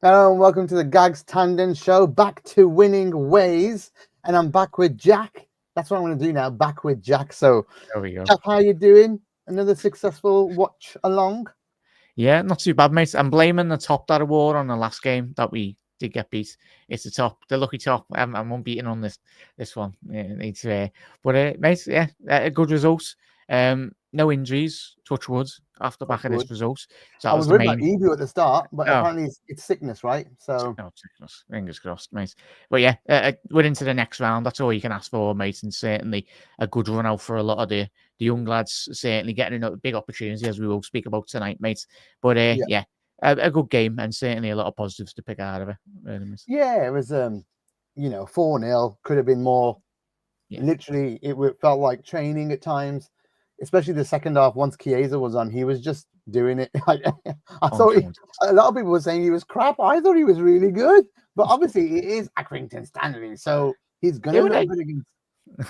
Hello and welcome to the Gags Tandon Show. Back to winning ways, and I'm back with Jack. That's what I'm going to do now. Back with Jack. So, There we go. Jack, how you doing? Another successful watch along. Yeah, not too bad, mate. I'm blaming the top that award on the last game that we did get beat. It's the lucky top. I'm unbeaten on this one. Yeah, it's mate, yeah, a good result. No injuries, touch wood, off the back Touch of wood. this result. So I that was was the worried about main. Ebu at the start, but Oh, apparently it's sickness, right? So, no, fingers crossed, mate. But yeah, we're into the next round. That's all you can ask for, mate. And certainly a good run out for a lot of the young lads. Certainly getting a big opportunity, as we will speak about tonight, mate. But yeah. yeah, a good game and certainly a lot of positives to pick out of it. Really, mate. Yeah, it was, 4-0. Could have been more. Yeah, Literally, felt like training at times, especially the second half. Once Chiesa was on, he was just doing it. I on thought point. a lot of people were saying he was crap. I thought he was really good, but obviously it is Accrington Stanley, so he's gonna Who were look they? good against.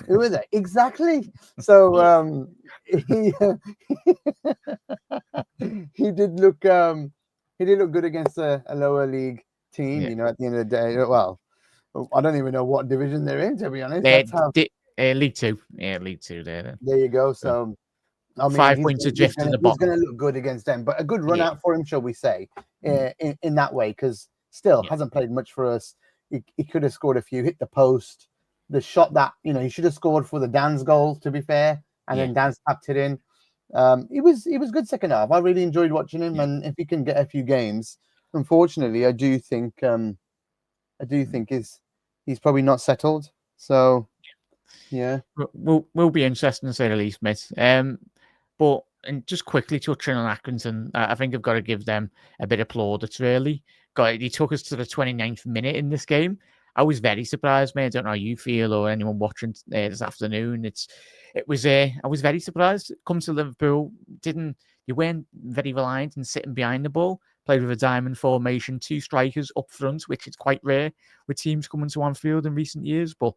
Who is it exactly? So Yeah, he he did look good against a lower league team. yeah. At the end of the day, well, I don't even know what division they're in, to be honest. They, That's how. League Two. Yeah, League Two. There, then. There you go. So, So I mean, 5 points adrift to the he's bottom. gonna look good against them, but a good run Yeah, out for him, shall we say, mm, in that way, because still yeah, hasn't played much for us. He could have scored a few, hit the post, the shot that he should have scored for the Dan's goal, to be fair, and yeah, then Dan's tapped it in. He was good second half. I really enjoyed watching him, yeah. and if he can get a few games, unfortunately, I do Mm. think he's probably not settled. So yeah, Will be interesting to say the least, mate. But and just quickly touching on Accrington, I think I've got to give them a bit of plaudits. Really, he took us to the 29th minute in this game. I was very surprised, mate. I don't know how you feel or anyone watching this afternoon. I was very surprised. Come to Liverpool, you weren't very reliant in sitting behind the ball. Played with a diamond formation, two strikers up front, which is quite rare with teams coming to Anfield in recent years, but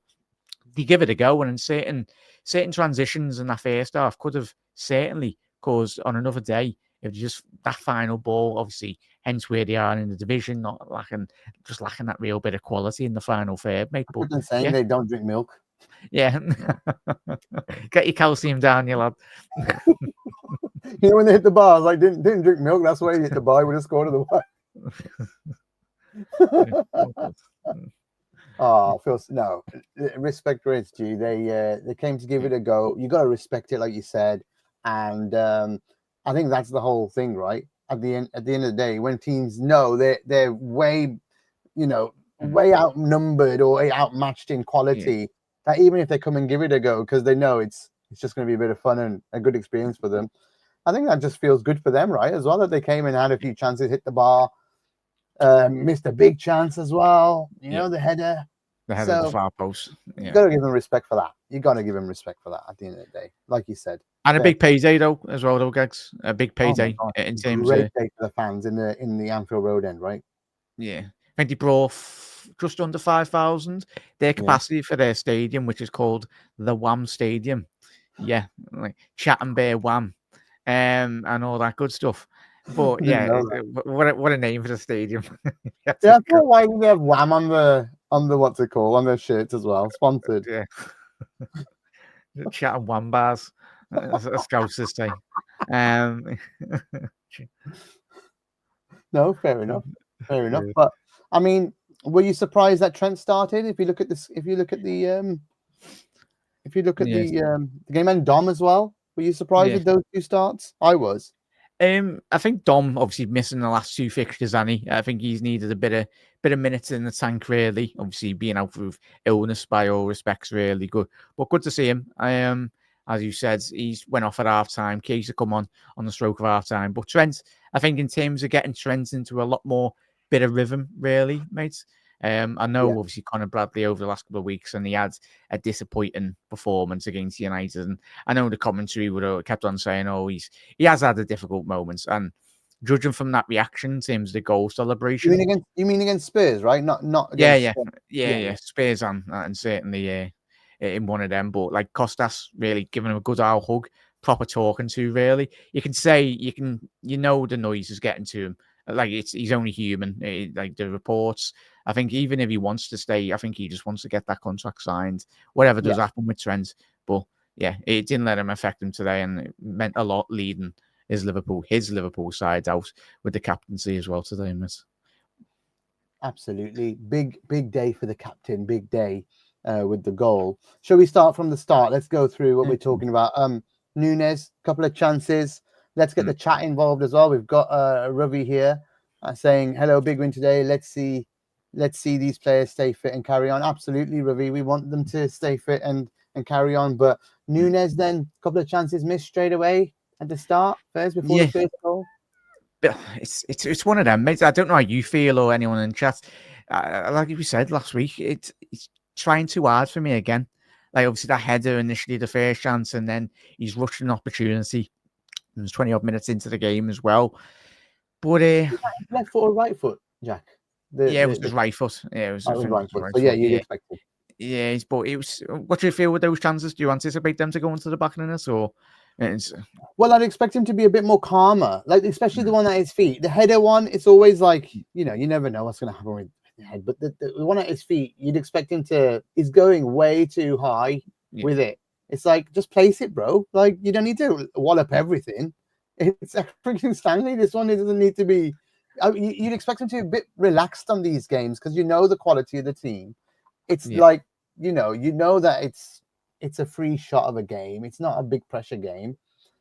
they give it a go, and in certain transitions in that first half could have certainly caused on another day if just that final ball, obviously, hence where they are in the division, not lacking, just lacking that real bit of quality in the final third, mate. But I've been saying yeah, they don't drink milk. yeah, get your calcium down, you lad. When they hit the bar, I was like, didn't drink milk. That's why he hit the bar. He would have scored otherwise. Yeah, all good. Oh, Phil, no, respect where it's due. They came to give Yeah, it a go. You got to respect it, like you said, and I think that's the whole thing, right? At the end of the day, when teams know they're way, mm, way outnumbered or outmatched in yeah, quality, that even if they come and give it a go, because they know it's just going to be a bit of fun and a good experience for them. I think that just feels good for them, right? As well that they came and had a few chances, hit the bar, missed a big chance as well. yeah. The header. The head of the So far post. you Yeah. got to give him respect for that. You got to give him respect for that at the end of the day, like you said. And a Fair. big payday though, as well, though, Gags. A big Oh my payday god, in terms great of day for the fans in the Anfield Road end, right? yeah. I think they brought just under 5,000. Their Yeah. capacity for their stadium, which is called the Wham Stadium. Yeah, like Chat and Bear Wham, and all that good stuff. But I didn't yeah, know that. what a name for the stadium. That's Yeah, a I thought why did they have Wham on the what's it called on their shirts as well, sponsored. yeah, Chat and Wham bars. A Scousers thing. Um, No, fair enough. But I mean, were you surprised that Trent started? If you look at this, if you look at yes. the game and Dom as well, were you surprised Yeah. with those two starts? I was. I think Dom obviously missing the last two fixtures, Annie. I think he's needed a bit of minutes in the tank, really. Obviously, being out with illness by all respects, really good. But good to see him. As you said, he's went off at half time. Chiesa come on the stroke of half time. But Trent, I think in terms of getting Trent into a lot more bit of rhythm, really, mate. I Yeah. know obviously Conor Bradley over the last couple of weeks, and he had a disappointing performance against United. And I know the commentary would have kept on saying, "Oh, he has had a difficult moments," and judging from that reaction in terms of the goal celebration, You mean against Spurs, right? Not yeah, against. yeah, yeah, Yeah, yeah, yeah. Spears on and certainly in one of them. But like Costas really giving him a good old hug, proper talking to. Really, you can say you know the noise is getting to him Like he's only human. Like the reports, I think even if he wants to stay, I think he just wants to get that contract signed. Whatever does happen with Trent, but yeah, it didn't let him affect him today, and it meant a lot leading his Liverpool side out with the captaincy as well today, Miss. Absolutely, big day for the captain. Big day with the goal. Shall we start from the start? Let's go through what we're talking about. Nunez, couple of chances. Let's get the chat involved as well. We've got Ravi here saying, hello, big win today. Let's see these players stay fit and carry on. Absolutely, Ravi. We want them to stay fit and carry on. But Nunez then, a couple of chances missed straight away at the start, first before the first goal. It's one of them, mate. I don't know how you feel or anyone in chat. Like we said last week, it's trying too hard for me again. Like obviously that header initially, the first chance, and then he's rushing an opportunity. It was 20 odd minutes into the game as well. But left foot or right foot, Jack? It was his right foot. Yeah, it was right foot. So yeah, you'd expect it. Yeah, but it was. What do you feel with those chances? Do you anticipate them to go into the back of the net, or? Well, I'd expect him to be a bit more calmer, like especially the one at his feet. The header one, it's always like, you never know what's going to happen with the head. But the one at his feet, you'd expect him to. He's going way too high with it. It's like, just place it, bro. Like, you don't need to wallop everything. It's freaking Stanley. This one, it doesn't need to be. You'd expect him to be a bit relaxed on these games because the quality of the team. It's like you know that it's a free shot of a game. It's not a big pressure game.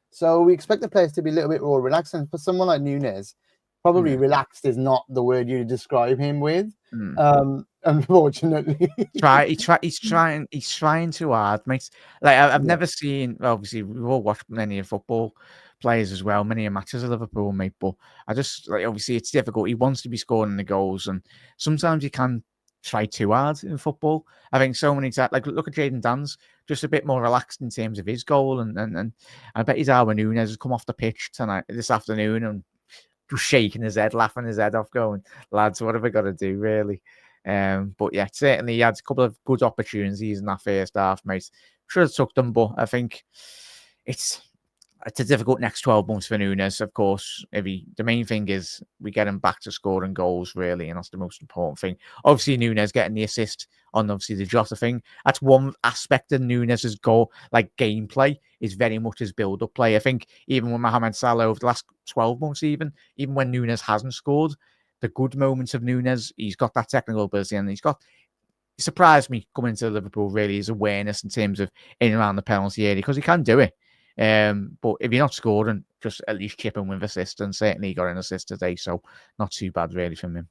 So we expect the players to be a little bit more relaxed. And for someone like Nunez, probably relaxed is not the word you describe him with. Unfortunately. He's trying too hard, mate. Like I've never seen, obviously we've all watched many of football players as well, many matches of Liverpool, mate. But I just obviously it's difficult. He wants to be scoring the goals, and sometimes you can try too hard in football. I think so many times, like look at Jaden Dan's just a bit more relaxed in terms of his goal, and I bet Darwin Nunez has come off the pitch this afternoon and just shaking his head, laughing his head off, going, lads, what have we got to do, really? But yeah, certainly he had a couple of good opportunities in that first half, mate. Should have took them, but I think it's a difficult next 12 months for Nunez, of course. The main thing is we get him back to scoring goals, really, and that's the most important thing. Obviously, Nunez getting the assist on obviously the Jota thing. That's one aspect of Nunez's goal, like gameplay, is very much his build-up play. I think even with Mohamed Salah over the last 12 months, even when Nunez hasn't scored, the good moments of Nunez, he's got that technical ability, and he surprised me coming into Liverpool, really, his awareness in terms of in and around the penalty area, because he can do it. But if you're not scoring, just at least chip him with assist, and certainly he got an assist today, so not too bad really from him.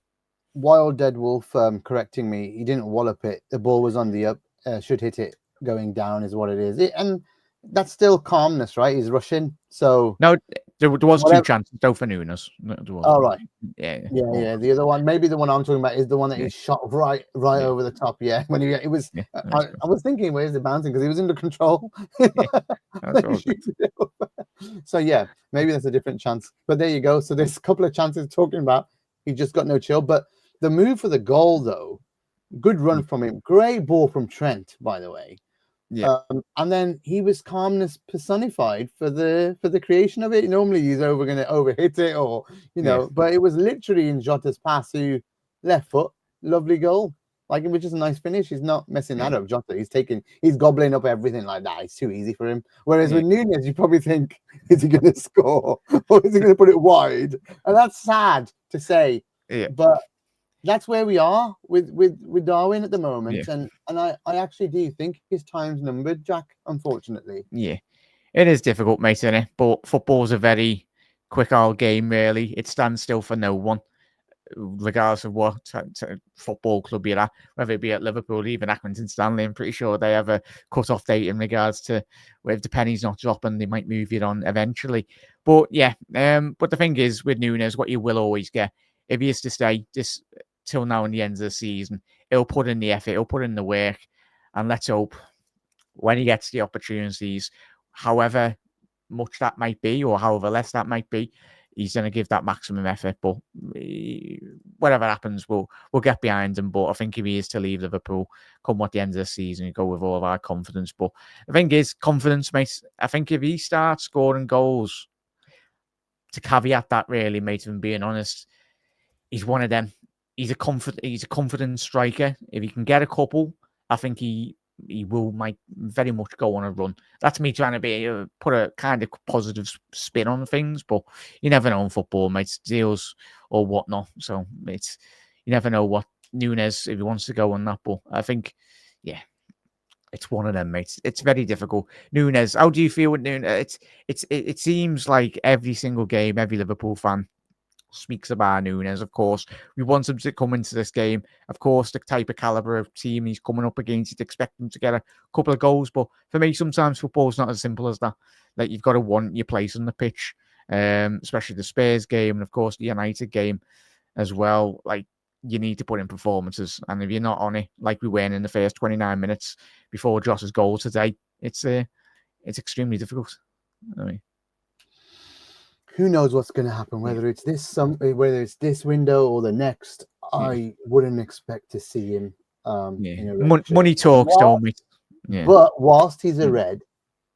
Wild Dead Wolf correcting me, he didn't wallop it. The ball was on the up, should hit it going down is what it is. And that's still calmness, right? He's rushing, so no, there was two chances though for Nunez. Oh right, yeah. The other one, maybe the one I'm talking about, is the one that he shot right over the top. Yeah, when it was. I was thinking, where's the bouncing? Because he was under control. So yeah, maybe that's a different chance. But there you go. So there's a couple of chances talking about. He just got no chill. But the move for the goal, though, good run from him. Great ball from Trent, by the way. Yeah. And then he was calmness personified for the creation of it. Normally he's going to overhit it, or but it was literally in Jota's pass, who left foot, lovely goal. Like, it was just a nice finish. He's not messing that up, Jota. He's gobbling up everything like that. It's too easy for him. Whereas with Nunez, you probably think, is he going to score, or is he going to put it wide? And that's sad to say, but that's where we are with Darwin at the moment, and I actually do think his time's numbered, Jack. Unfortunately, it is difficult, mate, isn't it? But football's a very quick old game, really. It stands still for no one, regardless of what football club you're at, whether it be at Liverpool, even Accrington Stanley. I'm pretty sure they have a cut-off date in regards to if the penny's not dropping, they might move it on eventually. But but the thing is with Nunez, what you will always get, if he is to stay this till now in the end of the season, he'll put in the effort, he'll put in the work, and let's hope when he gets the opportunities, however much that might be or however less that might be, he's going to give that maximum effort. But whatever happens, we'll get behind him. But I think if he is to leave Liverpool come what the end of the season, you go with all of our confidence. But the thing is, confidence, mate. I think if he starts scoring goals, to caveat that really, mate, if I'm being honest, he's one of them. He's a confident striker. If he can get a couple, I think he might very much go on a run. That's me trying to put a kind of positive spin on things, but you never know in football, mate. Deals or whatnot. So you never know what Nunez, if he wants to go on that. But I think, yeah, it's one of them, mate. It's very difficult. Nunez, how do you feel with Nunez? It seems like every single game, every Liverpool fan speaks about Nunez. Of course, we want him to come into this game. Of course, the type of caliber of team he's coming up against, you'd expect him to get a couple of goals. But for me, sometimes football's not as simple as that. Like, you've got to want your place on the pitch, especially the Spurs game and of course the United game as well. Like, you need to put in performances, and if you're not on it, like we weren't in the first 29 minutes before Josh's goal today, it's extremely difficult. I mean, who knows what's going to happen? Whether it's this window or the next, I wouldn't expect to see him. In a red money talks, don't we? Yeah. But whilst he's a red,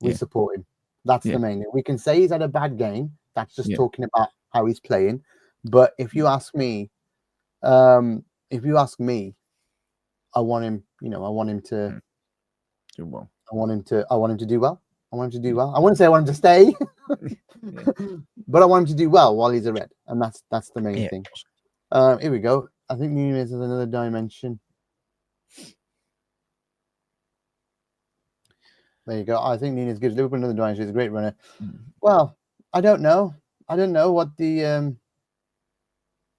we support him. That's the main thing. We can say he's had a bad game. That's just talking about how he's playing. But if you ask me, I want him. I want him to do well. I want him to do well. I want him to do well. I wouldn't say I want him to stay, but I want him to do well while he's a red, and that's the main thing. Here we go. I think Nunez has another dimension. There you go. I think Nunez gives Liverpool another dimension. He's a great runner. Well, I don't know. I don't know what the.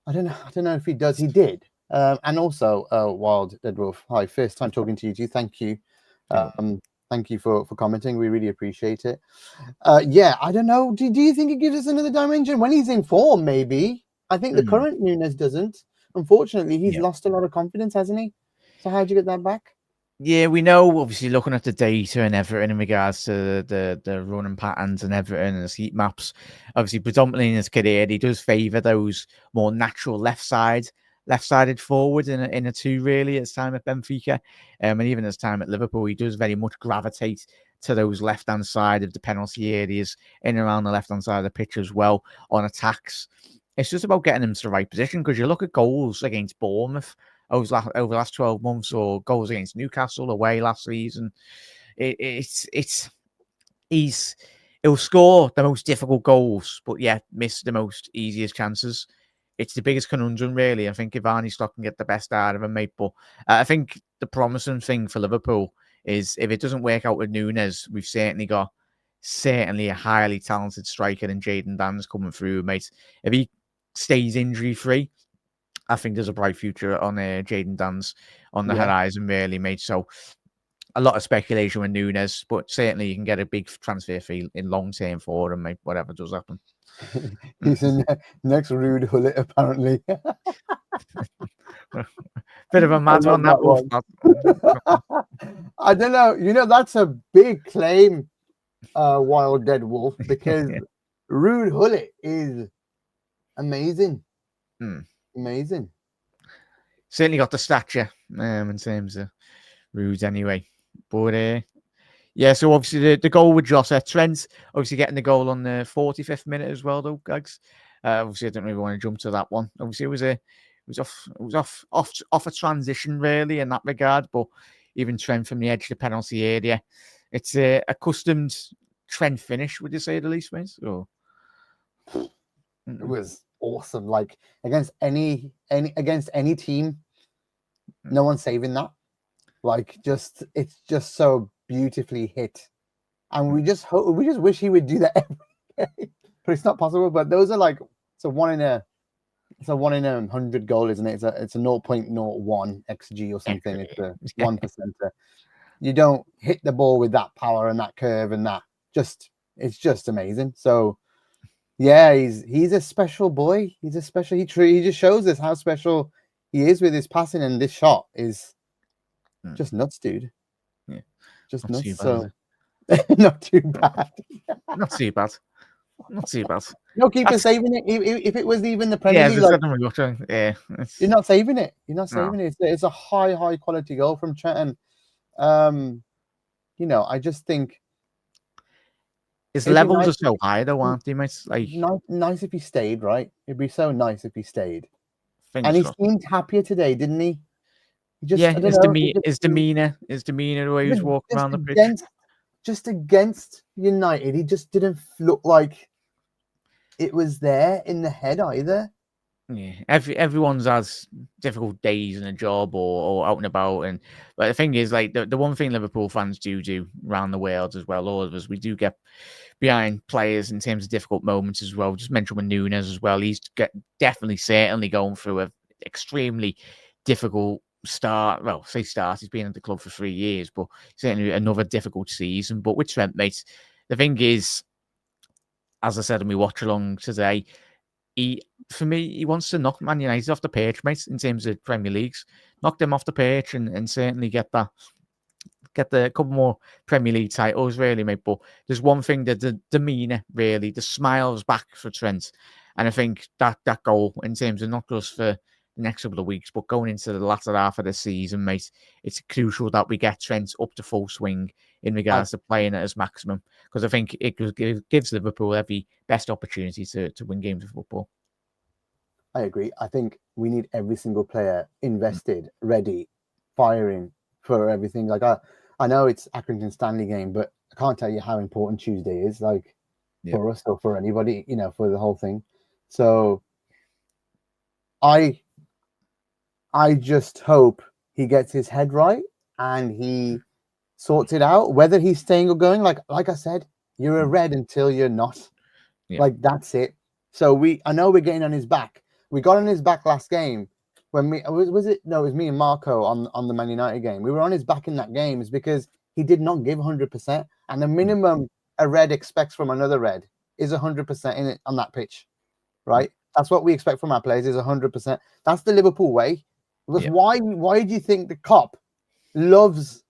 I don't know if he does. He did. And also, Wild Dead Wolf. Hi, first time talking to you two. Thank you. Thank you for commenting. We really appreciate it. I don't know. Do you think it gives us another dimension when he's in form? Maybe. I think the current Nunez doesn't. Unfortunately, he's lost a lot of confidence, hasn't he? So how'd you get that back? Yeah, we know, obviously, looking at the data and everything in regards to the running patterns and everything and his heat maps, obviously, predominantly in his career, he does favour those more natural left-sided forward in a two, really, at his time at Benfica. And even his time at Liverpool, he does very much gravitate to those left-hand side of the penalty areas, in and around the left-hand side of the pitch as well, on attacks. It's just about getting him to the right position, because you look at goals against Bournemouth over the last 12 months, or goals against Newcastle away last season. He'll score the most difficult goals, but miss the most easiest chances. It's the biggest conundrum, really. I think if Arne Slot can get the best out of him, mate. But I think the promising thing for Liverpool is, if it doesn't work out with Nunez, we've certainly got a highly talented striker in Jaden Dan's coming through, mate. If he stays injury-free, I think there's a bright future on Jaden Dan's on the horizon, really, mate. So a lot of speculation with Nunez, but certainly you can get a big transfer fee in long term for him, mate, whatever does happen. He's in next Rude Hullet, apparently. Bit of a mad one, that one. I don't know. That's a big claim, Wild Dead Wolf, because Rude Hullet is amazing. Amazing. Certainly got the stature in terms of Rude anyway. But so obviously the goal with Jota, Trent obviously getting the goal on the 45th minute as well, though, Gags. Obviously, I don't really want to jump to that one. Obviously, it was off a transition, really, in that regard. But even Trent from the edge of the penalty area, it's a accustomed Trent finish, would you say, the least, mate? Or it was awesome. Like, against any team, no one's saving that. Like, it's just so beautifully hit, and we just wish he would do that every game. But it's not possible. But those are like, it's a 1 in a 100 goal, isn't it? It's a 0.01 xg or something. It's a 1%. You don't hit the ball with that power and that curve and that. It's just amazing. So yeah, he's a special boy. He's a special. He just shows us how special he is with his passing, and this shot is just nuts, dude. Yeah, just not nuts. Too bad, so not too bad. Not too bad. Not too bad. No keeper saving it. If it was even the Premier League, you're not saving it. You're not saving it. It's a high quality goal from Trent. I just think his levels are so high, though, aren't they, mate? Like, nice if he stayed, right? It'd be so nice if he stayed. And he crossed. seemed happier today, didn't he? He just, Yeah, I don't know. his demeanor, the way he was walking around the pitch. Just against United, he just didn't look like it was there in the head either. Yeah, everyone's has difficult days in a job or out and about, but the thing is, like the one thing Liverpool fans do around the world as well, all of us, we do get behind players in terms of difficult moments as well. Just mention with Nunez as well, he's certainly going through a extremely difficult start. Well, say start, he's been at the club for 3 years, but certainly another difficult season. But with Trent, mate, the thing is, as I said, and we watch along today, for me, he wants to knock Man United off the pitch, mate, in terms of Premier Leagues. Knock them off the pitch and certainly get the couple more Premier League titles, really, mate. But there's one thing that the demeanour, really, the smiles back for Trent. And I think that goal, in terms of not just for the next couple of weeks, but going into the latter half of the season, mate, it's crucial that we get Trent up to full swing in regards to playing at his maximum. Because I think it gives Liverpool every best opportunity to win games of football. I agree. I think we need every single player invested, ready, firing for everything. Like I know it's Accrington Stanley game, but I can't tell you how important Tuesday is, like for us or for anybody, for the whole thing. So I just hope he gets his head right and he sorts it out, whether he's staying or going. Like I said, you're a red until you're not. Yeah. Like that's it. So I know we're getting on his back. We got on his back last game when it was me and Marco on the Man United game. We were on his back in that game is because he did not give 100%. And the minimum a red expects from another red is 100% in it on that pitch, right? That's what we expect from our players is 100%. That's the Liverpool way. Because why do you think the cop loves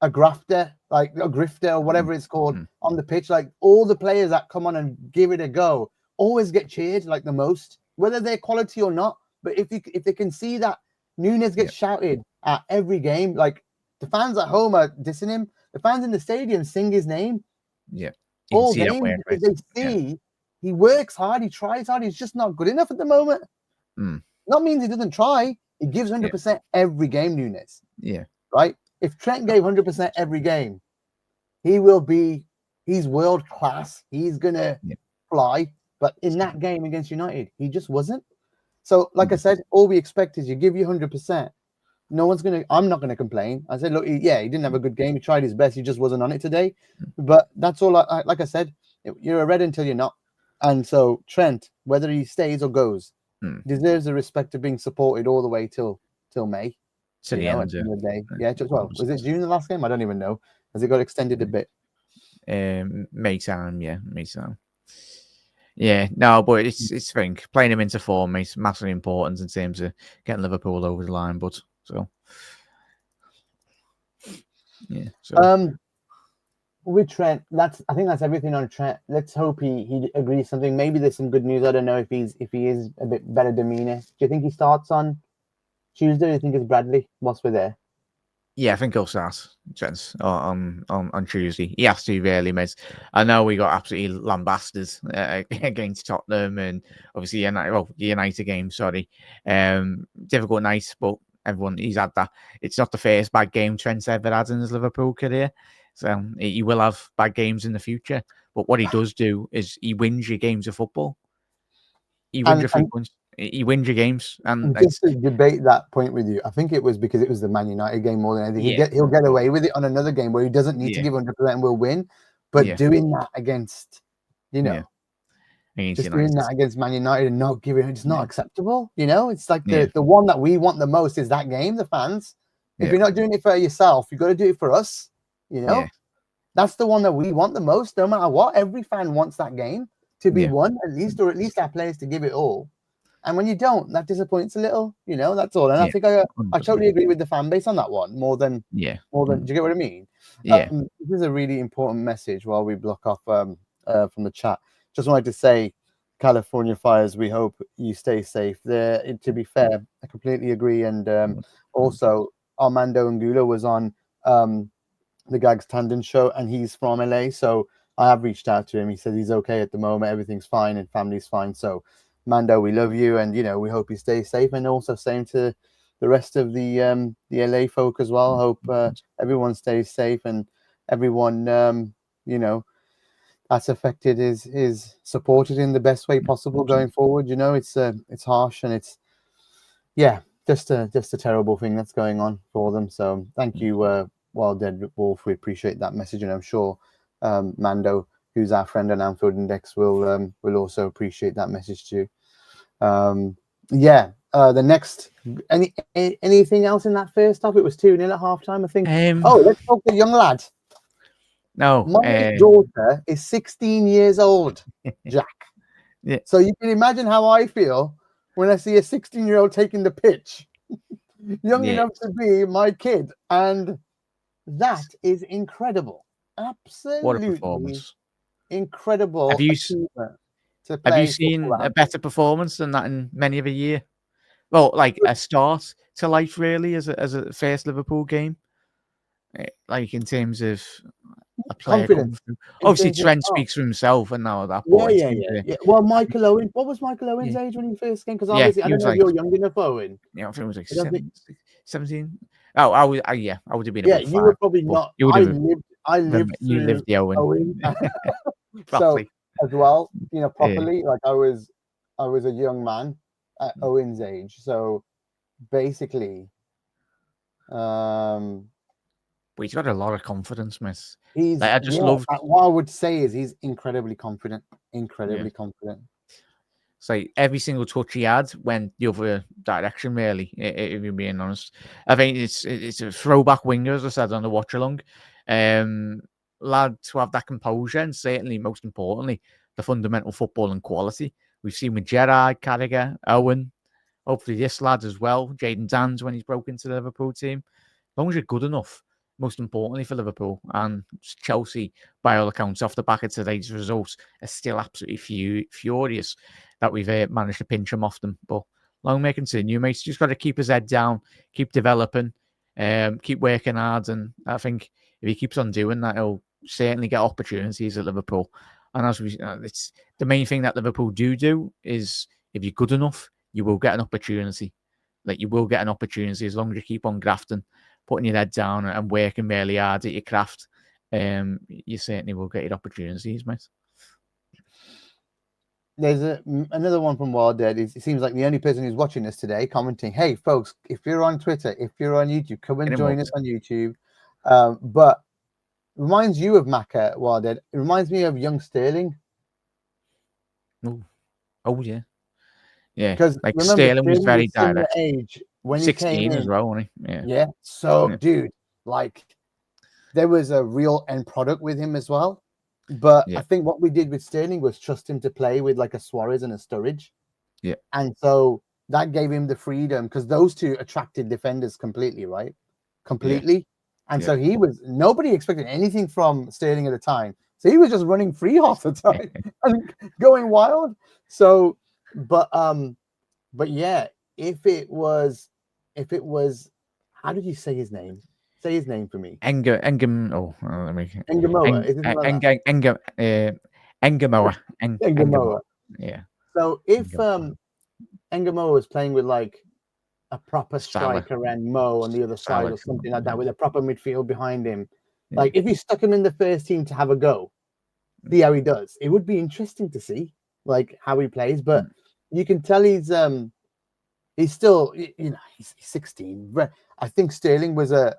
a grafter, like a grifter or whatever it's called on the pitch? Like all the players that come on and give it a go always get cheered like the most, whether they're quality or not. But if they can see that Nunez gets shouted at every game, like the fans at home are dissing him, the fans in the stadium sing his name. Yeah. All game because they see he works hard, he tries hard, he's just not good enough at the moment. Not means he doesn't try. He gives 100% every game, Nunez. Yeah. Right? If Trent gave 100% every game, he's world class. He's gonna fly. But in that game against United, he just wasn't. So, like I said, all we expect is you give you 100%. I'm not gonna complain. I said, look, he didn't have a good game. He tried his best. He just wasn't on it today. But that's all. Like I said, you're a red until you're not. And so Trent, whether he stays or goes, deserves the respect of being supported all the way till May. To the end of the day. Yeah, well, was it June the last game? I don't even know. Has it got extended a bit? May time. Yeah, no, but it's thing playing him into form is massively important in terms of getting Liverpool over the line. But with Trent, I think that's everything on Trent. Let's hope he agrees something. Maybe there's some good news. I don't know if he is a bit better demeanor. Do you think he starts on Tuesday? Or do you think it's Bradley whilst we're there? Yeah, I think he'll start, gents, on Tuesday. He has to, really, mate. I know we got absolutely lambasted against Tottenham and obviously the United game, sorry. Difficult night, but he's had that. It's not the first bad game Trent's ever had in his Liverpool career. So he will have bad games in the future. But what he does do is he wins your games of football. He wins your games. And just to debate that point with you, I think it was because it was the Man United game more than anything. He'll get away with it on another game where he doesn't need to give 100% and will win. But doing that against, doing that against Man United and not giving it's not acceptable. It's like the one that we want the most is that game, the fans. If you're not doing it for yourself, you've got to do it for us. That's the one that we want the most, no matter what. Every fan wants that game to be won, at least our players to give it all. And when you don't, that disappoints a little, that's all. And I think I totally agree with the fan base on that one more than, do you get what I mean? Yeah. This is a really important message while we block off from the chat. Just wanted to say, California fires, we hope you stay safe there. To be fair, I completely agree. And also Armando Angulo was on the Gags Tandon Show and he's from LA. So I have reached out to him. He said he's okay at the moment. Everything's fine and family's fine. So Mando, we love you, and we hope you stay safe. And also same to the rest of the LA folk as well. Hope everyone stays safe and everyone that's affected is supported in the best way possible going forward. It's harsh and it's just a terrible thing that's going on for them. So thank you, Wild Dead Wolf. We appreciate that message, and I'm sure Mando, who's our friend on Anfield Index, will also appreciate that message too. The next anything else in that first half? It was 2-0 at halftime, I think. Let's talk the young lad. No, my daughter is 16 years old, Jack. Yeah. So you can imagine how I feel when I see a 16-year-old taking the pitch, young enough to be my kid, and that is incredible. Absolutely, what a performance! Incredible. Have you seen a better performance than that in many of a year? Well, like a start to life, really, as a first Liverpool game, like in terms of a player confidence. Obviously, Trent speaks for himself, and now at that point, yeah. Well, Michael Owen. What was Michael Owen's age when he first came? Because obviously, I don't know if you're young enough, Owen. Yeah, I think it was like 17. Oh, I would have been. Yeah, you were probably not. I lived through the Owen. So as well, properly. Like I was a young man at Owen's age. So basically, but he's got a lot of confidence, miss. He's I just love. What I would say is he's incredibly confident. Confident. So every single touch he had went the other direction. Really, if you're being honest, I think it's a throwback winger, as I said on the watch along. Lad to have that composure and certainly, most importantly, the fundamental footballing quality we've seen with Gerrard, Carragher, Owen. Hopefully, this lad as well, Jaden Dans, when he's broken to the Liverpool team. As long as you're good enough, most importantly for Liverpool and Chelsea, by all accounts, off the back of today's results, are still absolutely furious that we've managed to pinch them off them. But long may continue, mate. Just got to keep his head down, keep developing, keep working hard. And I think if he keeps on doing that, he'll certainly get opportunities at Liverpool. And as it's the main thing that Liverpool do is if you're good enough, you will get an opportunity. Like you will get an opportunity as long as you keep on grafting, putting your head down and working really hard at your craft. You certainly will get your opportunities, mate. There's another one from Wild Dead. It seems like the only person who's watching us today commenting, hey, folks, if you're on Twitter, if you're on YouTube, come and join us on YouTube. But reminds you of Macca, Wild Dead. It reminds me of young Sterling. Oh yeah. Yeah, because like Sterling was very direct. Age when 16 he came as well, wasn't he? Yeah. So, dude, like, there was a real end product with him as well. But I think what we did with Sterling was trust him to play with like a Suarez and a Sturridge. Yeah. And so that gave him the freedom because those two attracted defenders completely, right? Completely. Yeah. And so nobody expected anything from Sterling at the time. So he was just running free half the time and going wild. So, but yeah, if it was, how did you say his name? Say his name for me. Engamoa. Yeah. So if Engamoa was playing with like a proper striker and Mo on the other side or something like that with a proper midfield behind him, like if you stuck him in the first team to have a go, see how he does. It would be interesting to see like how he plays, but you can tell he's still, he's 16. I think Sterling was a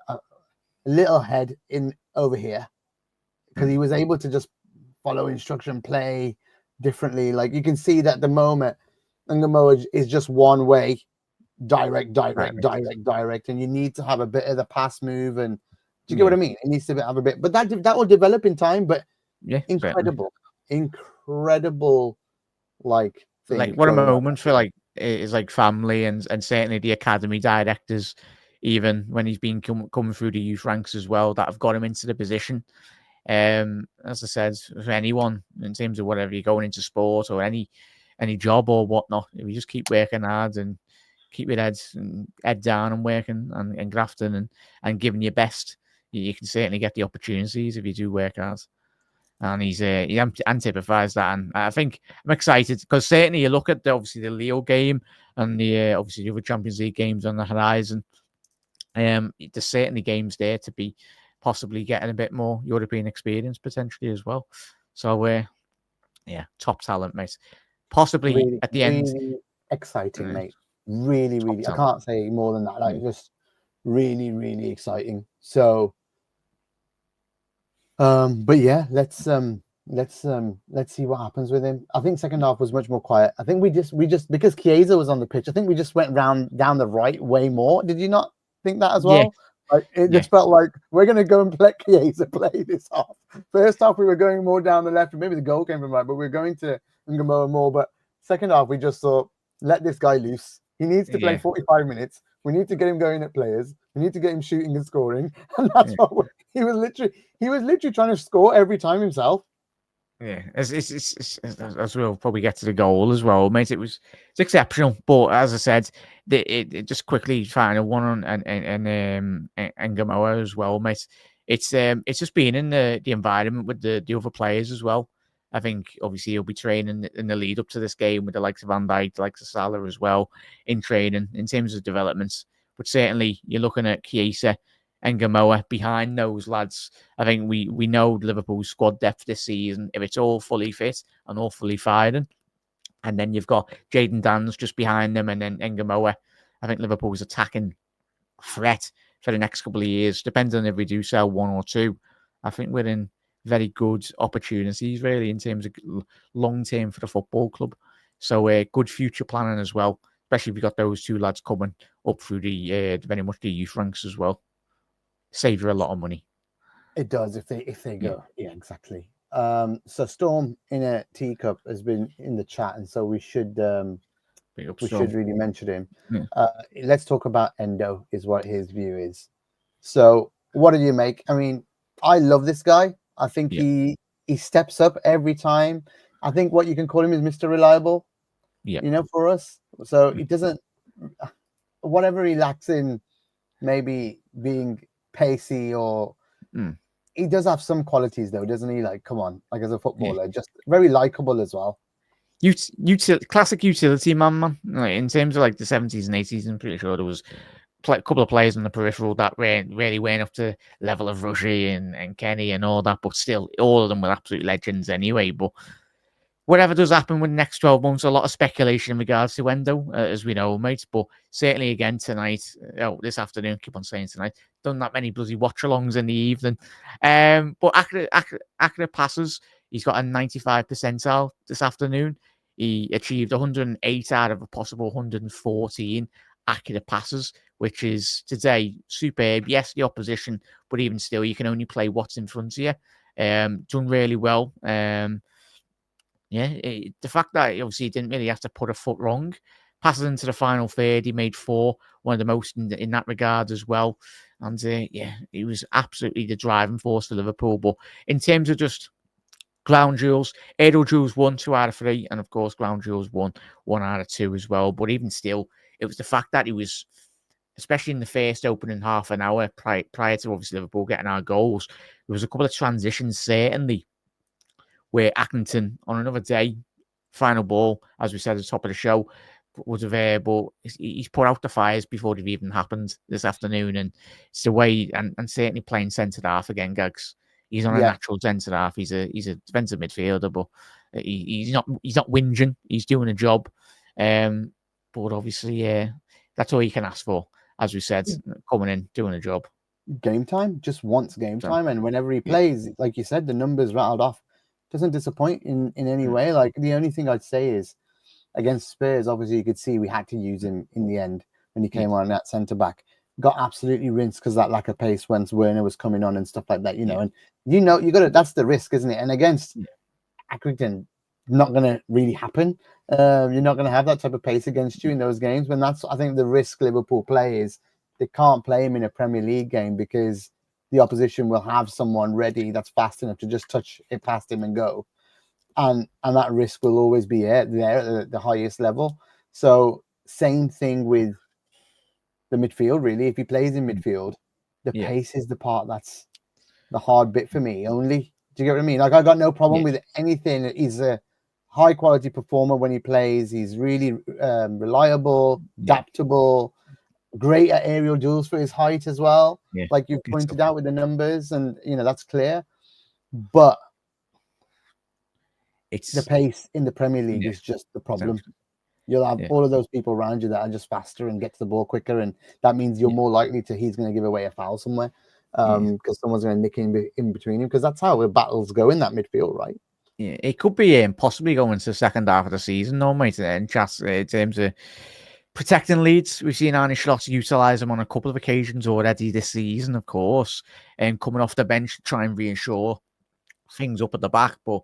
little head in over here because he was able to just follow instruction, play differently. Like you can see that the moment Ngamoa is just one way, direct, and you need to have a bit of the pass move. And do you get what I mean? It needs to have a bit, but that will develop in time. But incredible, like thing. Like what a moment for like his like family and certainly the academy directors, even when he's been coming through the youth ranks as well, that have got him into the position. As I said, for anyone in terms of whatever you're going into sport or any job or whatnot, if you just keep working hard and keep your head down and working and grafting and giving your best, you can certainly get the opportunities if you do work hard. And he antipifies that, and I think I'm excited because certainly you look at obviously the Leo game and the obviously the other Champions League games on the horizon. There's certainly games there to be possibly getting a bit more European experience potentially as well. So yeah, top talent, mate. Possibly Really, at the end, really exciting, mate. Really, really. I can't say more than that. Like, just really, really exciting. So, but yeah, let's see what happens with him. I think second half was much more quiet. I think we just because Chiesa was on the pitch, I think we just went down the right way more. Did you not think that as well? Like, it just felt like we're gonna go and let Chiesa play this half. First half we were going more down the left, and maybe the goal came from right, but we are going to Ngamoa more. But second half we just thought, let this guy loose. He needs to play 45 minutes. We need to get him going at players. We need to get him shooting and scoring, and that's what he was literally trying to score every time himself. Yeah, as we'll probably get to the goal as well, mate. It's exceptional, but as I said, it just quickly final one on and Ngamoa as well, mate. It's just being in the environment with the other players as well. I think obviously he'll be training in the lead up to this game with the likes of Van Dijk, the likes of Salah as well in training in terms of developments. But certainly you're looking at Chiesa and Ngamoa behind those lads. I think we know Liverpool's squad depth this season. If it's all fully fit and all fully firing, and then you've got Jaden Dan's just behind them, and then Ngamoa. I think Liverpool's attacking threat for the next couple of years, depending on if we do sell one or two. I think we're in very good opportunities, really, in terms of long term for the football club. So good future planning as well, especially if you've got those two lads coming up through the very much the youth ranks as well. Save you a lot of money. It does if they go. Yeah, exactly. So Storm in a teacup has been in the chat, and so we should really mention him. Yeah. Let's talk about Endo, is what his view is. So what do you make? I mean, I love this guy. I think he steps up every time. I think what you can call him is Mr. Reliable. Yeah. You know, for us. So he doesn't, whatever he lacks in maybe being pacey or he does have some qualities though, doesn't he? Like, come on, like as a footballer, just very likable as well. Classic utility man. Like, in terms of like the 70s and 80s, I'm pretty sure there was a couple of players on the peripheral that really weren't up to level of Rushy and Kenny and all that, but still, all of them were absolute legends anyway. But whatever does happen with the next 12 months, a lot of speculation in regards to Endo, as we know, mate. But certainly again tonight, this afternoon, keep on saying tonight, done that many bloody watch-alongs in the evening. But accurate passes, he's got a 95 percentile this afternoon. He achieved 108 out of a possible 114 accurate passes, which is today superb. Yes, the opposition, but even still, you can only play what's in front of you. Done really well. The fact that obviously he didn't really have to put a foot wrong. Passes into the final third, he made 4, one of the most in that regard as well. And he was absolutely the driving force for Liverpool. But in terms of just ground duels, aerial duels 1, 2 out of 3, and of course ground duels 1 out of 2 as well. But even still, it was the fact that he was, especially in the first opening half an hour prior to obviously Liverpool getting our goals, there was a couple of transitions certainly where Accrington on another day, final ball, as we said at the top of the show, was available. He's put out the fires before they've even happened this afternoon, and it's the way, and certainly playing centre half again, Gags. He's on a natural centre half. He's a defensive midfielder, but he's not whinging. He's doing a job. But obviously, that's all you can ask for, as we said, coming in, doing a job. Game time, just wants game time, and whenever he plays, like you said, the numbers rattled off. Doesn't disappoint in any way. Like, the only thing I'd say is against Spurs, obviously you could see we had to use him in the end when he came on that centre back. Got absolutely rinsed because that lack of pace when Werner was coming on and stuff like that, and you got to, that's the risk, isn't it? And against Accrington, not going to really happen. You're not going to have that type of pace against you in those games. When that's, I think, the risk Liverpool play is they can't play him in a Premier League game because the opposition will have someone ready that's fast enough to just touch it past him and go. And that risk will always be there at the highest level. So same thing with the midfield, really. If he plays in midfield, the pace is the part that's the hard bit for me. Only Do you get what I mean? Like, I got no problem Yeah. with anything. He's a high quality performer when he plays. He's really reliable, adaptable, great at aerial duels for his height as well. Yeah. Like you've Good pointed stuff. out with the numbers, and that's clear. But It's the pace in the Premier League yeah, is just the problem. exactly. You'll have Yeah. all of those people around you that are just faster and get to the ball quicker, and that means you're more likely to he's going to give away a foul somewhere because someone's going to nick in between him, because that's how the battles go in that midfield, right? Yeah, it could be possibly going to the second half of the season, though, mate. In terms of protecting leads, we've seen Arne Slot utilise them on a couple of occasions already this season, of course, and coming off the bench to try and reassure things up at the back. But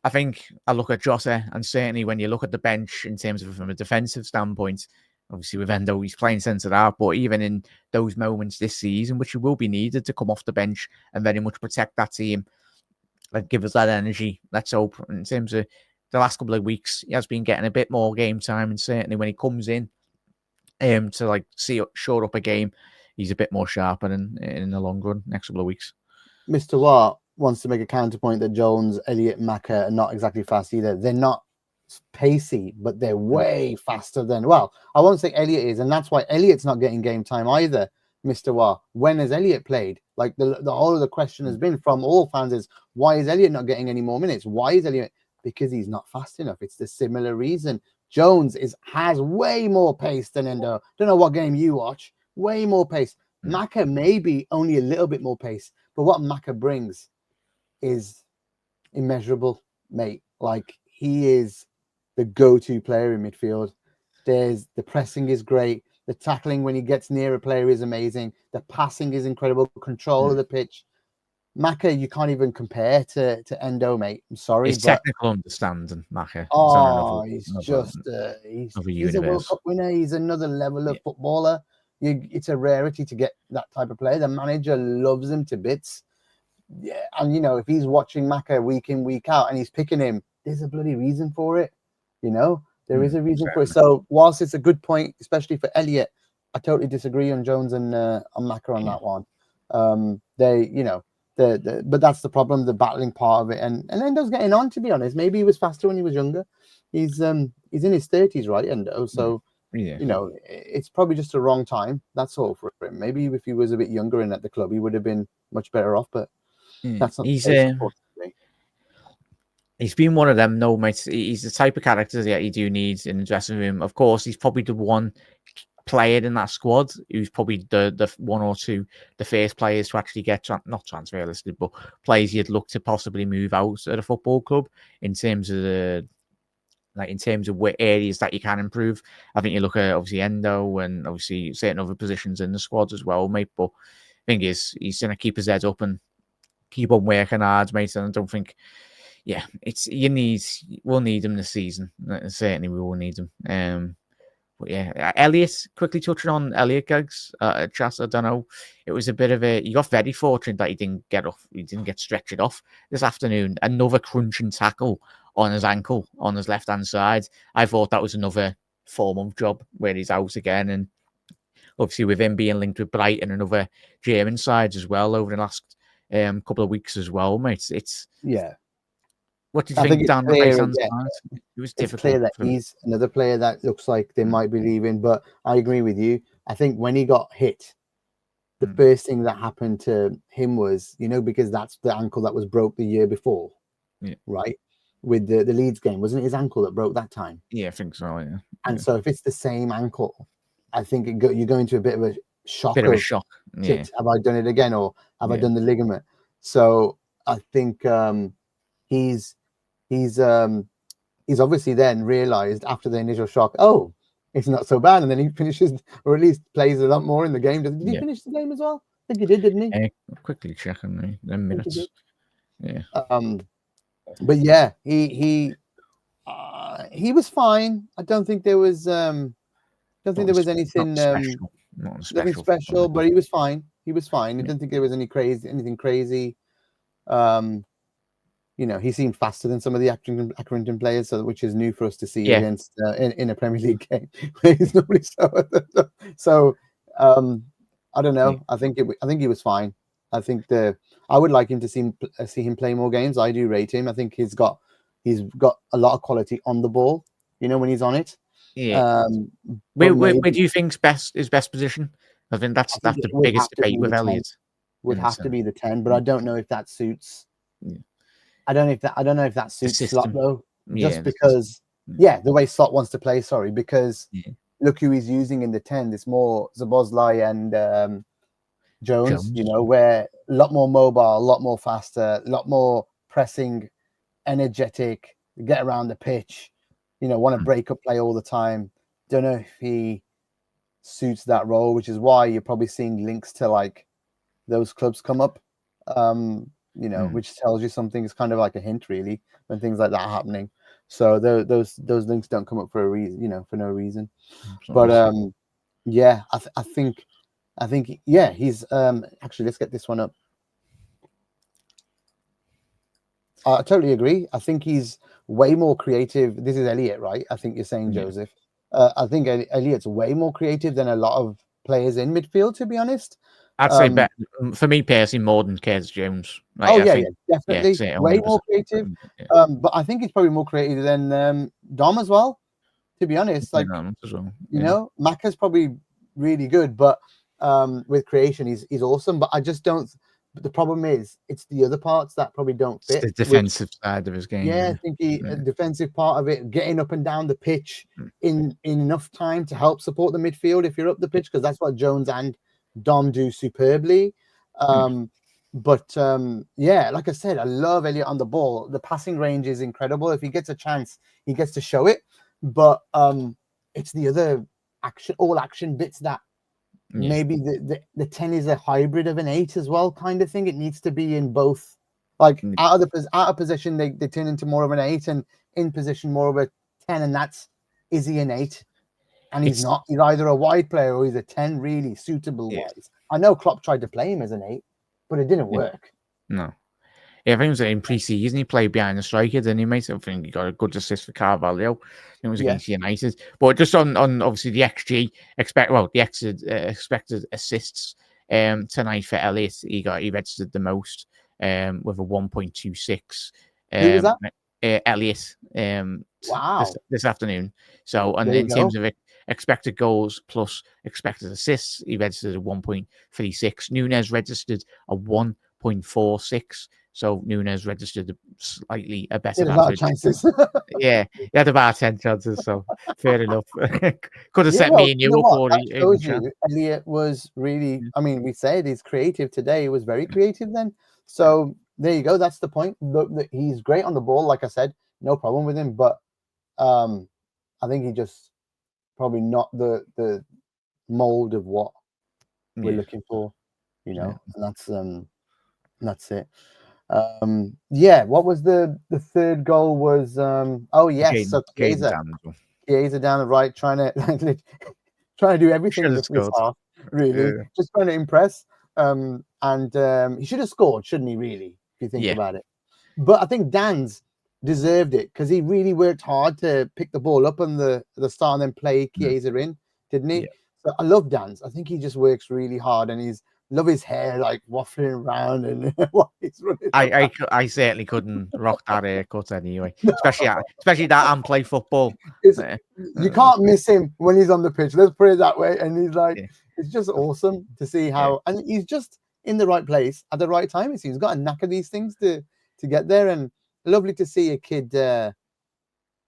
I think I look at Jota, and certainly when you look at the bench in terms of from a defensive standpoint, obviously with Endo, he's playing centre half, but even in those moments this season, which will be needed to come off the bench and very much protect that team, like give us that energy. Let's hope. In terms of the last couple of weeks, he has been getting a bit more game time, and certainly when he comes in to like shore up a game, he's a bit more sharper in the long run next couple of weeks. Mr. Watt wants to make a counterpoint that Jones, Elliott, Maka are not exactly fast either. They're not pacey, but they're way faster than, well, I won't say Elliott is, and that's why Elliott's not getting game time either, Mr. Watt. When has Elliott played? Like the whole of the question has been from all fans is, why is Elliott not getting any more minutes? Why is Elliott? Because he's not fast enough. It's the similar reason. Jones has way more pace than Endo. Don't know what game you watch. Way more pace. Maka maybe only a little bit more pace, but what Maka brings is immeasurable, mate. Like, he is the go-to player in midfield. The pressing is great. The tackling when he gets near a player is amazing. The passing is incredible. Control of the pitch. Maka, you can't even compare to Endo, mate. I'm sorry, His but technical understanding, Maka. he's another he's a World universe. Cup winner. He's another level of footballer. It's a rarity to get that type of player. The manager loves him to bits. Yeah, and if he's watching Maka week in, week out, and he's picking him, there's a bloody reason for it. There is a reason for it. So whilst it's a good point, especially for Elliott, I totally disagree on Jones and on Maka on that one. But that's the problem, the battling part of it, and Endo's getting on. To be honest, maybe he was faster when he was younger. He's in his 30s, right, Endo? So it's probably just a wrong time. That's all for him. Maybe if he was a bit younger and at the club, he would have been much better off. But that's not the case, unfortunately. He's been one of them, no, mate. He's the type of character that you do need in the dressing room. Of course, he's probably the one player in that squad who's probably the one or two, the first players to actually get not transfer listed, but players you'd look to possibly move out at a football club in terms of what areas that you can improve. I think you look at obviously Endo and obviously certain other positions in the squad as well, mate. But the thing is, he's going to keep his head up and keep on working hard, mate. And I don't think, we'll need him this season. Certainly, we will need him. But yeah, Elliott, quickly touching on Elliott, Gags. Chas, I don't know. It was a bit of he got very fortunate that he didn't get off. He didn't get stretched off this afternoon. Another crunching tackle on his ankle on his left hand side. I thought that was another 4-month job where he's out again, and obviously with him being linked with Brighton and other German sides as well over the last couple of weeks as well, mate. What did you think down the right hand side? It was difficult. It's clear that he's another player that looks like they might be leaving, but I agree with you. I think when he got hit, the first thing that happened to him was, because that's the ankle that was broke the year before, right? With the Leeds game, wasn't it his ankle that broke that time? Yeah, I think so. Yeah. And so if it's the same ankle, I think you go into a bit of a shock. Yeah. Have I done it again, or have I done the ligament? So I think he's obviously then realized after the initial shock, oh, it's not so bad, and then he finishes, or at least plays a lot more in the game. Did he finish the game as well? I think he did, didn't he? Quickly checking the minutes. Yeah. But yeah, he was fine. I don't think there was anything special, but he was fine. He was fine. I didn't think there was anything crazy. He seemed faster than some of the Accrington players, which is new for us to see against in a Premier League game. He's normally so. I don't know. I think he was fine. I think I would like him to see him play more games. I do rate him. I think he's got a lot of quality on the ball. When he's on it. Yeah. But Where do you think's his best position? I think that's think the it would biggest have to be debate with the 10. Elliott. Would have to be the 10, but I don't know if that suits. Yeah. I don't know if that suits Slot though. Just because, the way Slot wants to play. Sorry, because look who he's using in the 10. It's more Szoboszlai and Jones. Where a lot more mobile, a lot more faster, a lot more pressing, energetic, get around the pitch. Want to break up play all the time. Don't know if he suits that role, which is why you're probably seeing links to like those clubs come up. Which tells you something. It's kind of like a hint, really, when things like that are happening. So those links don't come up for a reason, for no reason. But I think he's actually, let's get this one up. I totally agree. I think he's way more creative. This is Elliott, right? I think you're saying Joseph. I think Elliott's way more creative than a lot of players in midfield, to be honest. I'd say better, for me personally, more than Curtis Jones. Definitely. Way more creative. But I think he's probably more creative than Dom as well, to be honest. Like, Macca's probably really good, but with creation, he's awesome. But I just don't. But the problem is, it's the other parts that probably don't fit. It's the defensive side of his game. Yeah, I think the defensive part of it, getting up and down the pitch in enough time to help support the midfield if you're up the pitch, because that's what Jones and Dom do superbly. Like I said, I love Elliott on the ball. The passing range is incredible. If he gets a chance, he gets to show it. But it's the other action bits that maybe the 10 is a hybrid of an 8 as well, kind of thing. It needs to be in both. Like out of position, they turn into more of an 8, and in position more of a 10. And is he an 8? And he's not. He's either a wide player or he's a 10, really suitable wise. I know Klopp tried to play him as an 8, but it didn't work. No. Yeah, I think it was in pre-season he played behind the striker, didn't he, mate? I think he got a good assist for Carvalho. It was against United. But just on obviously the XG, expected assists tonight for Elliott, he registered the most with a 1.26. Who was that? Elliott. Wow. This afternoon. So, and in terms of expected goals plus expected assists, he registered a 1.36. Nunez registered a 1.46. So Nunez registered slightly a better average. Chances. He had about 10 chances, so fair enough. Could have set me and you up. Elliott was really, we said he's creative today. He was very creative then. So there you go. That's the point. He's great on the ball, like I said, no problem with him. But I think he just probably not the mold of what we're looking for, and that's it. What was the third goal was so Chiesa down the right, trying to do everything in this half, really. Just trying to impress. He should have scored, shouldn't he, really, if you think about it. But I think Dan's deserved it because he really worked hard to pick the ball up on the start and then play Chiesa in, didn't he? So I love Dan's. I think he just works really hard, and love his hair like waffling around and what he's running. I certainly couldn't rock that haircut anyway, especially that and play football. You can't miss him when he's on the pitch. Let's put it that way. And he's like, it's just awesome to see how, and he's just in the right place at the right time. It seems he's got a knack of these things to get there, and lovely to see a kid.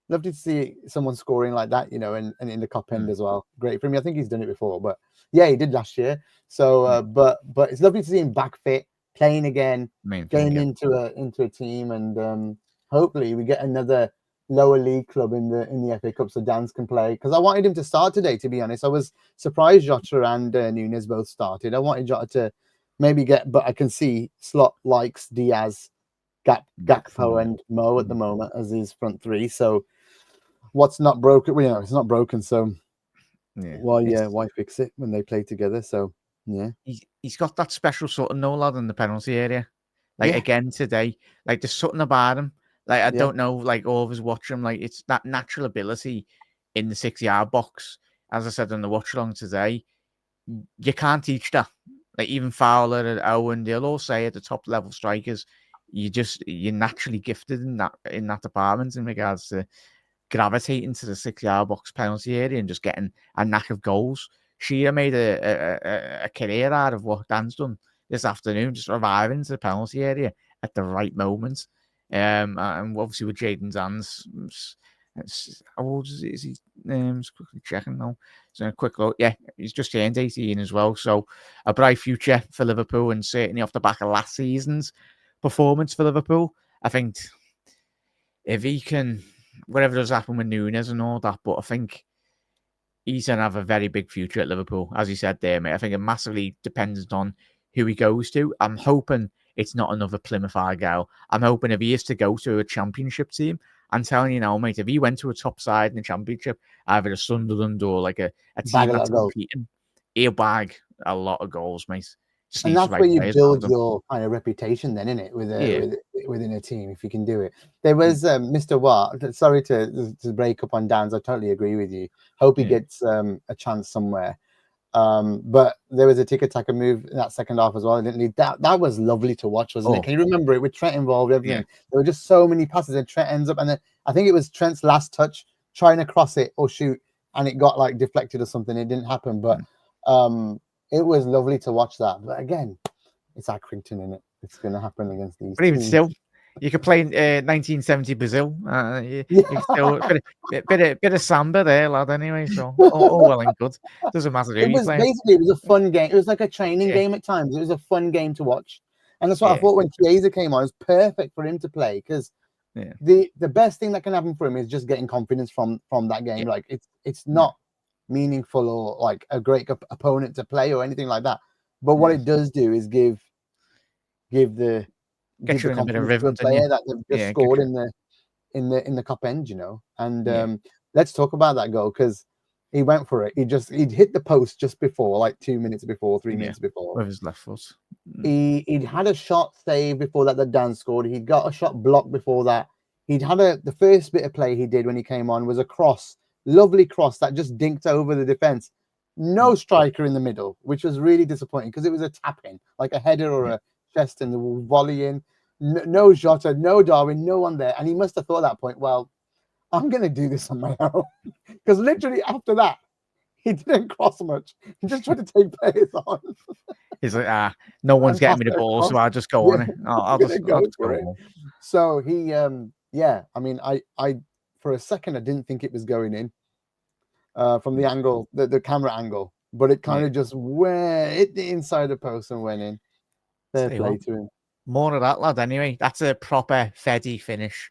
Lovely to see someone scoring like that, and in the cup end as well. Great for him. I think he's done it before, but he did last year. So, but it's lovely to see him back fit, playing again, getting into a team, and hopefully we get another lower league club in the FA Cup so Dan's can play. Because I wanted him to start today, to be honest. I was surprised Jota and Nunez both started. I wanted Jota to maybe but I can see Slot likes Diaz, Gakpo, and Mo at the moment as his front three. So what's not broken? Well, it's not broken. So why fix it when they play together? So he's got that special sort of lad in the penalty area. Again today, there's something about him. I don't know, always watch him. It's that natural ability in the 6-yard box. As I said on the watch along today, you can't teach that. like even Fowler and Owen, they'll all say at the top level strikers, you're naturally gifted in that department in regards to gravitating to the 6-yard box penalty area and just getting a knack of goals. Shearer made a career out of what Dan's done this afternoon, just arriving to the penalty area at the right moment. And obviously with Jaden's hands, how old is he? Is he just quickly checking now. So a quick look. Yeah, he's just turned 18 as well. So a bright future for Liverpool, and certainly off the back of last season's performance for Liverpool. I think if he can, whatever does happen with Nunez and all that, but I think he's going to have a very big future at Liverpool. As you said there, mate, I think it massively depends on who he goes to. I'm hoping it's not another Plymouth Argyle. I'm hoping if he is to go to a championship team, I'm telling you now, mate, if he went to a top side in the championship, either a Sunderland or like a team that's competing, he'll bag a lot of goals, mate. And that's where you build your kind of reputation then, isn't it, within a team, if you can do it. There was Mr. Watt. Sorry to break up on Dan's. I totally agree with you. Hope he gets a chance somewhere. But there was a tiki-taka move in that second half as well, didn't he? That was lovely to watch, wasn't it? Can you remember it with Trent involved, everything? Yeah. There were just so many passes, and Trent ends up, and then I think it was Trent's last touch trying to cross it or shoot, and it got like deflected or something. It didn't happen, but it was lovely to watch that. But again, it's Accrington, isn't it? It's going to happen against these. But even still, you could play 1970 Brazil. You still bit of samba there, lad. Anyway, so all well and good. Doesn't matter who you play. Basically, it was a fun game. It was like a training game at times. It was a fun game to watch, and that's what I thought when Chiesa came on. It was perfect for him to play because the best thing that can happen for him is just getting confidence from that game. Yeah. Like it's not meaningful or like a great opponent to play or anything like that. But what it does do is give the confidence to a player that they've just scored in the cup end, you know. And let's talk about that goal because he went for it. He'd hit the post just before, like 2 minutes before, 3 minutes before. With his left foot. He'd had a shot saved before that Dan scored. He'd got a shot blocked before that. He'd had the first bit of play he did when he came on was a cross. Lovely cross that just dinked over the defense. No striker in the middle, which was really disappointing because it was a tap in, like a header or a chest and the volley in. No Jota, no Darwin, no one there. And he must have thought at that point, well, I'm going to do this on my own. Because literally after that, he didn't cross much. He just tried to take players on. He's like, no one's getting me the ball, so I'll just go on it. I'll just go it. So he, I mean, I for a second, I didn't think it was going in from the angle, the camera angle, but it kind of just hit the inside the post and went in. Fair play to him. More of that, lad. Anyway, that's a proper Feddy finish.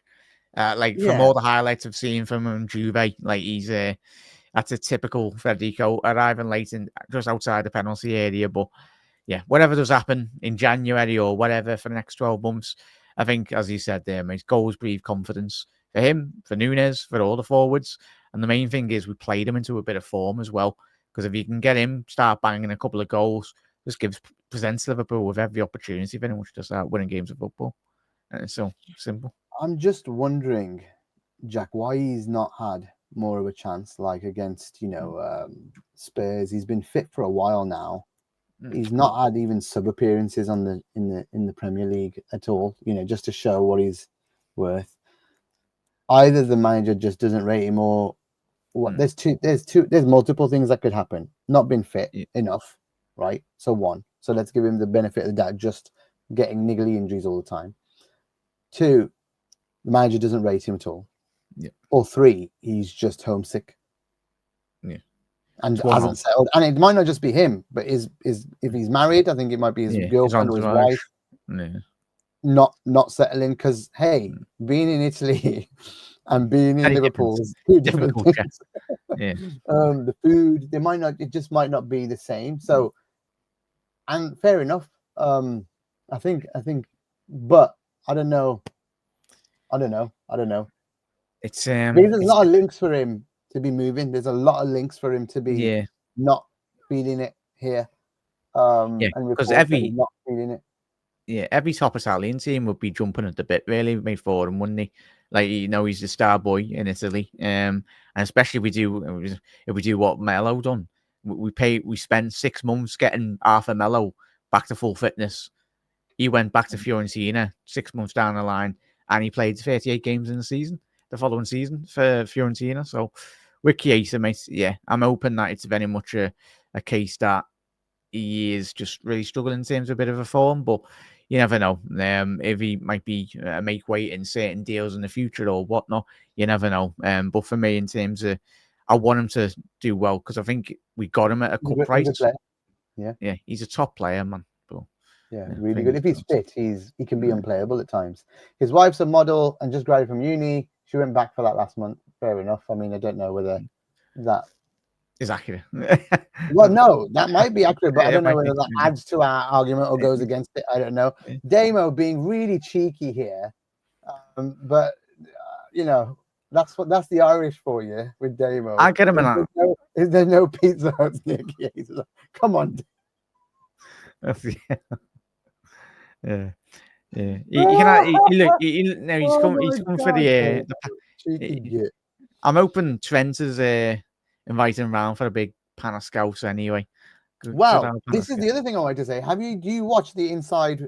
From all the highlights I've seen from him, Juve, like he's that's a typical Federico arriving late in just outside the penalty area. But yeah, whatever does happen in January or whatever for the next 12 months, I think, as you said there, mate, goals breathe confidence for him, for Nunez, for all the forwards. And the main thing is we played him into a bit of form as well. Because if you can get him, start banging a couple of goals, just presents Liverpool with every opportunity very much to start winning games of football. And it's so simple. I'm just wondering, Jack, why he's not had more of a chance, like against, Spurs. He's been fit for a while now. He's not had even sub appearances in the Premier League at all, just to show what he's worth. Either the manager just doesn't rate him or what. There's multiple things that could happen. Not been fit enough, right? So one. So let's give him the benefit of the doubt, just getting niggly injuries all the time. Two, the manager doesn't rate him at all. Yeah. Or three, he's just homesick. Yeah. And hasn't settled. And it might not just be him, but if he's married, I think it might be his girlfriend or his wife. Yeah. Not settling because being in Italy and being in Liverpool is two different things. The food, it just might not be the same. So, and fair enough. I think, but I don't know. It's there's a lot of links for him to be moving. There's a lot of links for him to be not feeling it here. Because not feeling it. Yeah, every top Italian team would be jumping at the bit, really, made for him, wouldn't he? Like, he's the star boy in Italy. And especially if we do what Melo done. We spent 6 months getting Arthur Melo back to full fitness. He went back to Fiorentina 6 months down the line, and he played 38 games in the season, the following season for Fiorentina. So with Chiesa, mate, yeah, I'm hoping that it's very much a case that he is just really struggling in terms of a bit of a form, but you never know. If he might be make weight in certain deals in the future or whatnot, you never know. But for me, in terms of, I want him to do well because I think we got him at a good price. Yeah, he's a top player, man. But, yeah, really good. If he's fit, he can be unplayable at times. His wife's a model and just graduated from uni. She went back for that last month. Fair enough. I mean, I don't know whether that is accurate. Well, no, that might be accurate, but I don't know whether that adds to our argument or goes against it. I don't know. Damo being really cheeky here, but you know, that's the Irish for you with Damo. I'll get him an. Is there no pizza huts near Chiesa? Come on. Yeah. He's coming for the I'm hoping Trent is inviting him around for a big pan of scouts anyway. Well, this is the other thing I wanted to say. Do you watch the inside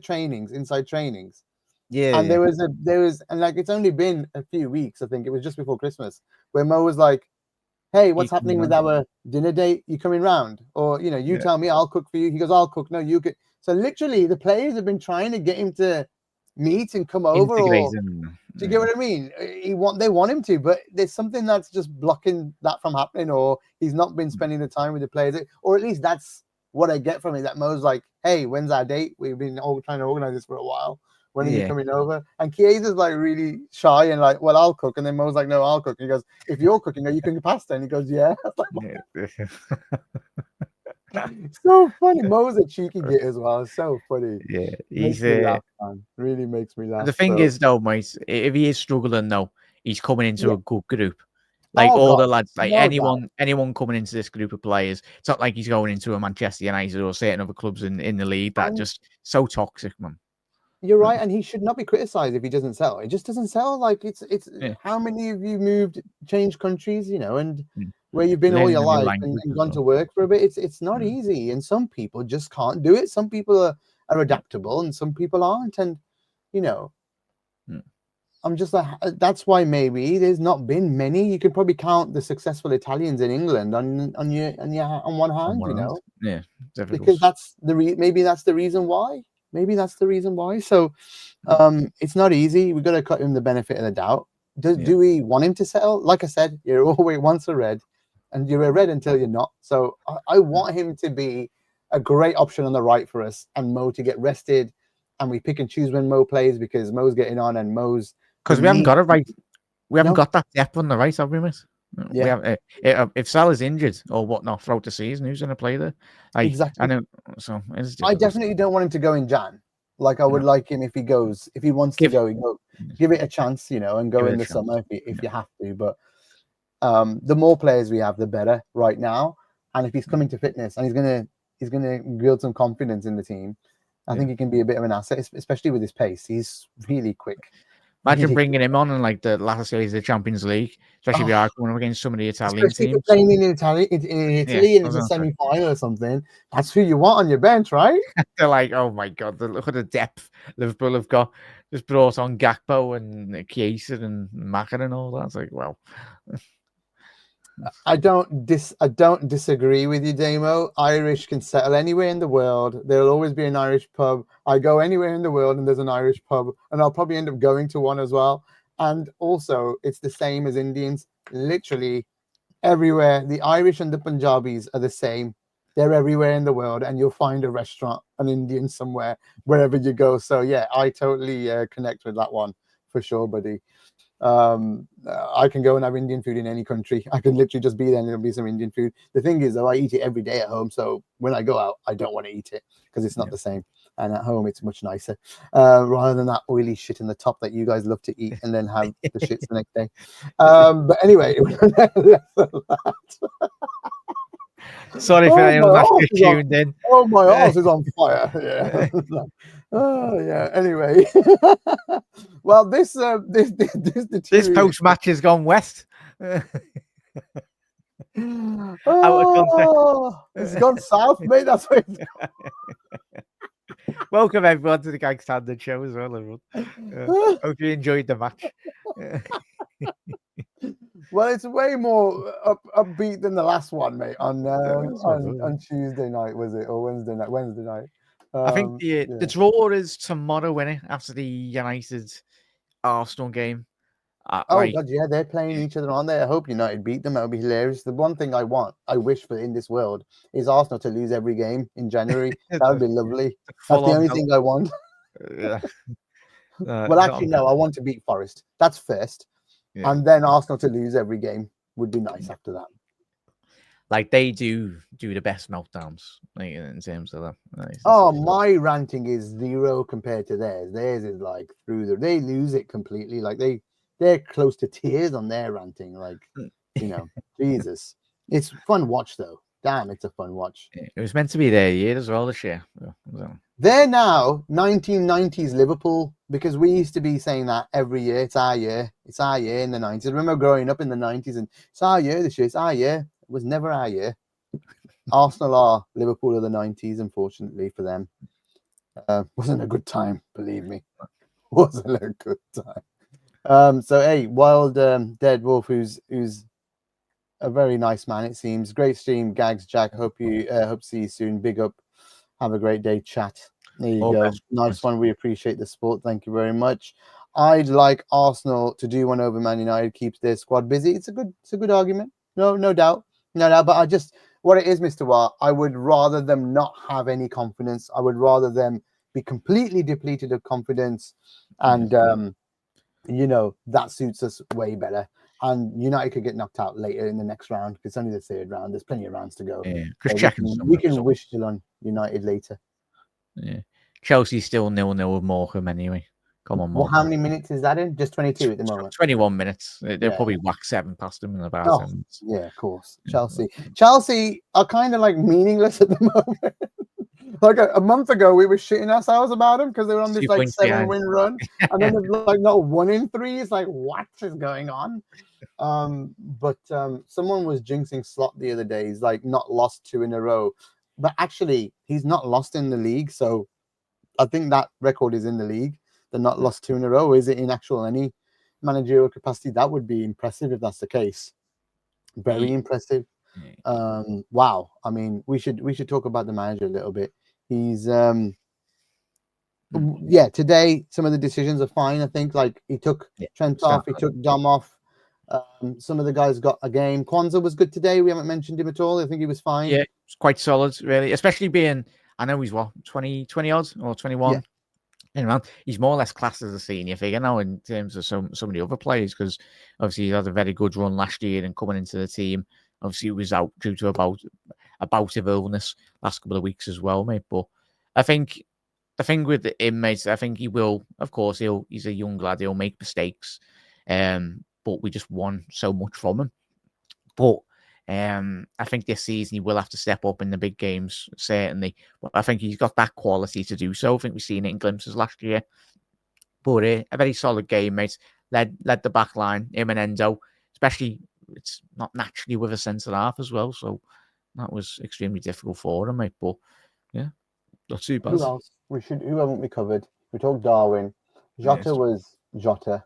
trainings? Yeah. And there was and like it's only been a few weeks, I think it was just before Christmas, where Mo was like, hey, what's happening with our dinner date? You coming round? Or, you know, you tell me, I'll cook for you. He goes, I'll cook. No, you could. So literally the players have been trying to get him to meet and come over. Do you get what I mean? They want him to, but there's something that's just blocking that from happening, or he's not been spending the time with the players. Or at least that's what I get from it, that Mo's like, hey, when's our date? We've been all trying to organize this for a while. When are you coming over? And Chiesa's like really shy and like, well, I'll cook. And then Mo's like, no, I'll cook. And he goes, if you're cooking, are you cooking pasta? And he goes, yeah. So funny. Mo's a cheeky git as well. It's so funny. Yeah, he's really makes me laugh. The thing is, though, mate, if he is struggling, though, he's coming into a good group. Like the lads, like anyone coming into this group of players, it's not like he's going into a Manchester United or certain other clubs in the league that just so toxic, man. You're right, and he should not be criticized if he doesn't sell. It just doesn't sell. Like it's how many of you changed countries, you know, and where you've been all your life and gone to work for a bit. It's not easy, and some people just can't do it. Some people are adaptable, and some people aren't. And you know, I'm just like, that's why maybe there's not been many. You could probably count the successful Italians in England on one hand, you know. Yeah, because maybe that's the reason why. So it's not easy. We've got to cut him the benefit of the doubt. Do we want him to settle? Like I said, you're always once a red, and you're a red until you're not. So I want him to be a great option on the right for us, and Mo to get rested, and we pick and choose when Mo plays because Mo's getting on and Mo's because we haven't got it right. We haven't got that depth on the right, have we, miss? Yeah. We have, if Salah's injured or whatnot throughout the season, who's going to play there? Exactly. I know. So I definitely don't want him to go in Jan. Like I would like him if he wants to go, give it a chance, you know, and go in the summer if you have to. But the more players we have, the better right now. And if he's coming to fitness and he's gonna build some confidence in the team, I think he can be a bit of an asset, especially with his pace. He's really quick. Imagine bringing him on in like the latter stage of the Champions League, especially if you are going up against some of the Italian teams. Playing in Italy and it's a semi-final or something. That's who you want on your bench, right? They're like, oh my god, look at the depth Liverpool have got. Just brought on Gakpo and Chiesa and Maka and all that. It's like, well, I don't disagree with you, Damo. Irish can settle anywhere in the world. There'll always be an Irish pub. I go anywhere in the world and there's an Irish pub, and I'll probably end up going to one as well. And also, it's the same as Indians. Literally everywhere. The Irish and the Punjabis are the same. They're everywhere in the world, and you'll find a restaurant, an Indian somewhere, wherever you go. So yeah, I totally connect with that one for sure, buddy. I can go and have Indian food in any country. I can literally just be there and there'll be some Indian food. The thing is, though, I eat it every day at home. So when I go out, I don't want to eat it because it's not the same. And at home, it's much nicer rather than that oily shit in the top that you guys love to eat and then have the shits the next day. But anyway, sorry for anyone that's tuned in. Oh, my arse is on fire. Yeah. Oh yeah. Anyway, well, this post match has gone west. Oh, it's gone south, mate. That's what it's Welcome everyone to the Gags Tandon Show as well, everyone. Hope you enjoyed the match. Well, it's way more upbeat than the last one, mate. On Tuesday night, was it, or Wednesday night? Wednesday night. I think the draw is tomorrow, innit? After the United Arsenal game. God, yeah, they're playing each other on there. I hope United beat them. That would be hilarious. The one thing I wish for in this world is Arsenal to lose every game in January. That would be lovely. That's the only thing I want. Well, actually, no, I want to beat Forest. That's first. Yeah. And then Arsenal to lose every game would be nice after that. Like they do the best meltdowns, like in terms of that. My ranting is 0 compared to theirs. Theirs is like they lose it completely. Like they're close to tears on their ranting. Like, Jesus. It's fun watch though. Damn, it's a fun watch. It was meant to be their year as well this year. They're now 1990s Liverpool, because we used to be saying that every year. It's our year. It's our year in the 90s. I remember growing up in the 90s and it's our year this year. It's our year. It was never our year. Arsenal are Liverpool of the 90s, unfortunately for them. Wasn't a good time, believe me. Wasn't a good time. So, hey, Wild Dead Wolf, who's a very nice man, it seems. Great stream, Gags, Jack. Hope to see you soon. Big up. Have a great day, chat. There you go. Nice one. We appreciate the support. Thank you very much. I'd like Arsenal to do one over Man United, keeps their squad busy. It's a good argument. No doubt. But what it is, Mr. Watt, I would rather them not have any confidence. I would rather them be completely depleted of confidence. And, that suits us way better. And United could get knocked out later in the next round. It's only the third round. There's plenty of rounds to go. Yeah, we can wish still on United later. Yeah, Chelsea's still 0-0 with Morecambe anyway. Come on, Morecambe. Well, how many minutes is that in? Just 22 at the moment. 21 minutes. They'll probably whack 7 past them in about 10 minutes. Yeah, of course. Chelsea are kind of like meaningless at the moment. Like a month ago, we were shitting ourselves about them because they were on this like 7-win run, and then it's like not 1 in 3. It's like, what is going on? But someone was jinxing Slot the other day. He's like not lost 2 in a row, but actually he's not lost in the league. So I think that record is in the league. They're not lost 2 in a row. Is it in actual any managerial capacity? That would be impressive if that's the case. Very impressive. Wow. I mean, we should talk about the manager a little bit. He's today some of the decisions are fine. I think like he took Trent off, he took Dom off. Some of the guys got a game. Kwanzaa was good today. We haven't mentioned him at all. I think he was fine. Yeah, it's quite solid, really. Especially being, I know he's 20 odd or 21. Yeah. Anyway, he's more or less classed as a senior figure now in terms of some of the other players, because obviously he had a very good run last year and coming into the team. Obviously, he was out due to a bout of illness last couple of weeks as well, mate. But I think the thing with the inmates, I think he will, of course, he's a young lad, he'll make mistakes. But we just won so much from him. But I think this season he will have to step up in the big games, certainly. But I think he's got that quality to do so. I think we've seen it in glimpses last year. But a very solid game, mate. Led the back line, him and Endo, especially. It's not naturally with a centre half as well, so that was extremely difficult for him, mate. But yeah, not too bad. Who else? Who haven't we covered? We talked Darwin. Jota was Jota.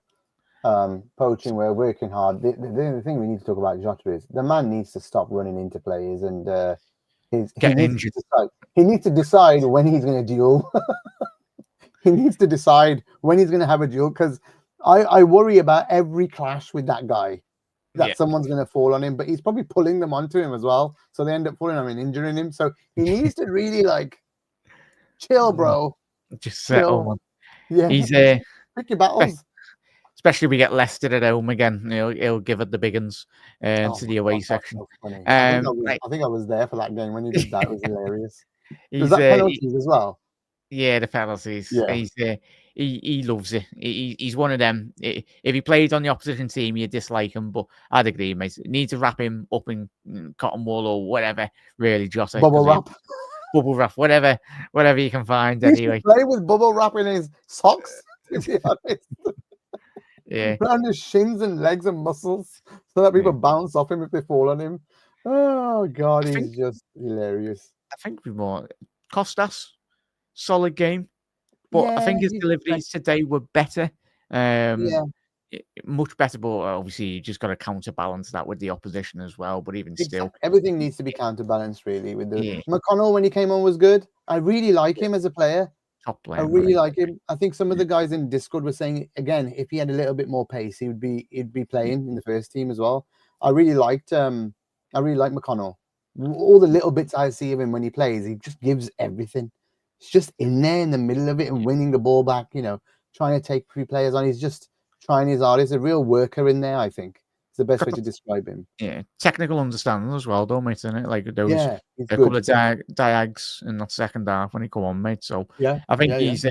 Poaching, we're working hard. The thing we need to talk about Jota is the man needs to stop running into players, and he needs to decide when he's going to duel. He needs to decide when he's going to have a duel, because I worry about every clash with that guy. That someone's going to fall on him, but he's probably pulling them onto him as well. So they end up falling on him and injuring him. So he needs to really chill, bro. Just settle. Yeah. He's pick your battles. Especially if we get Leicester at home again, he'll give it the big uns to the away section. So funny. I think I was there for that game when he did that. It was hilarious. Was that penalties as well? Yeah, the penalties. Yeah. He loves it. He's one of them. If he played on the opposition team, you dislike him, but I'd agree, mate. You need to wrap him up in cotton wool or whatever, really, Jota. Bubble wrap, whatever you can find. Anyway, play with bubble wrap in his socks. To be honest. Yeah, around his shins and legs and muscles, so that people bounce off him if they fall on him. Oh God, I he's think just hilarious. I think we more Costas, solid game, but I Yeah, think his he's deliveries today were better. yeah, Much better, but obviously you just got to counterbalance that with the opposition as well. But even still, exactly. Everything needs to be counterbalanced, really. With the yeah, McConnell when he came on was good. I really like him as a player. top I player, I really think. like him. I think some of the guys in Discord were saying again, if he had a little bit more pace, he'd be playing in the first team as well. I really like McConnell. All the little bits I see of him when he plays, he just gives everything. He's just in there in the middle of it and winning the ball back, trying to take three players on. He's just trying his hardest. A real worker in there, I think. It's the best Got way the to describe him. technical understanding as well, though, mate. Isn't it? Like those Yeah, he's a couple good. of diags in that second half when he come on, mate. So Yeah, I think yeah, yeah. he's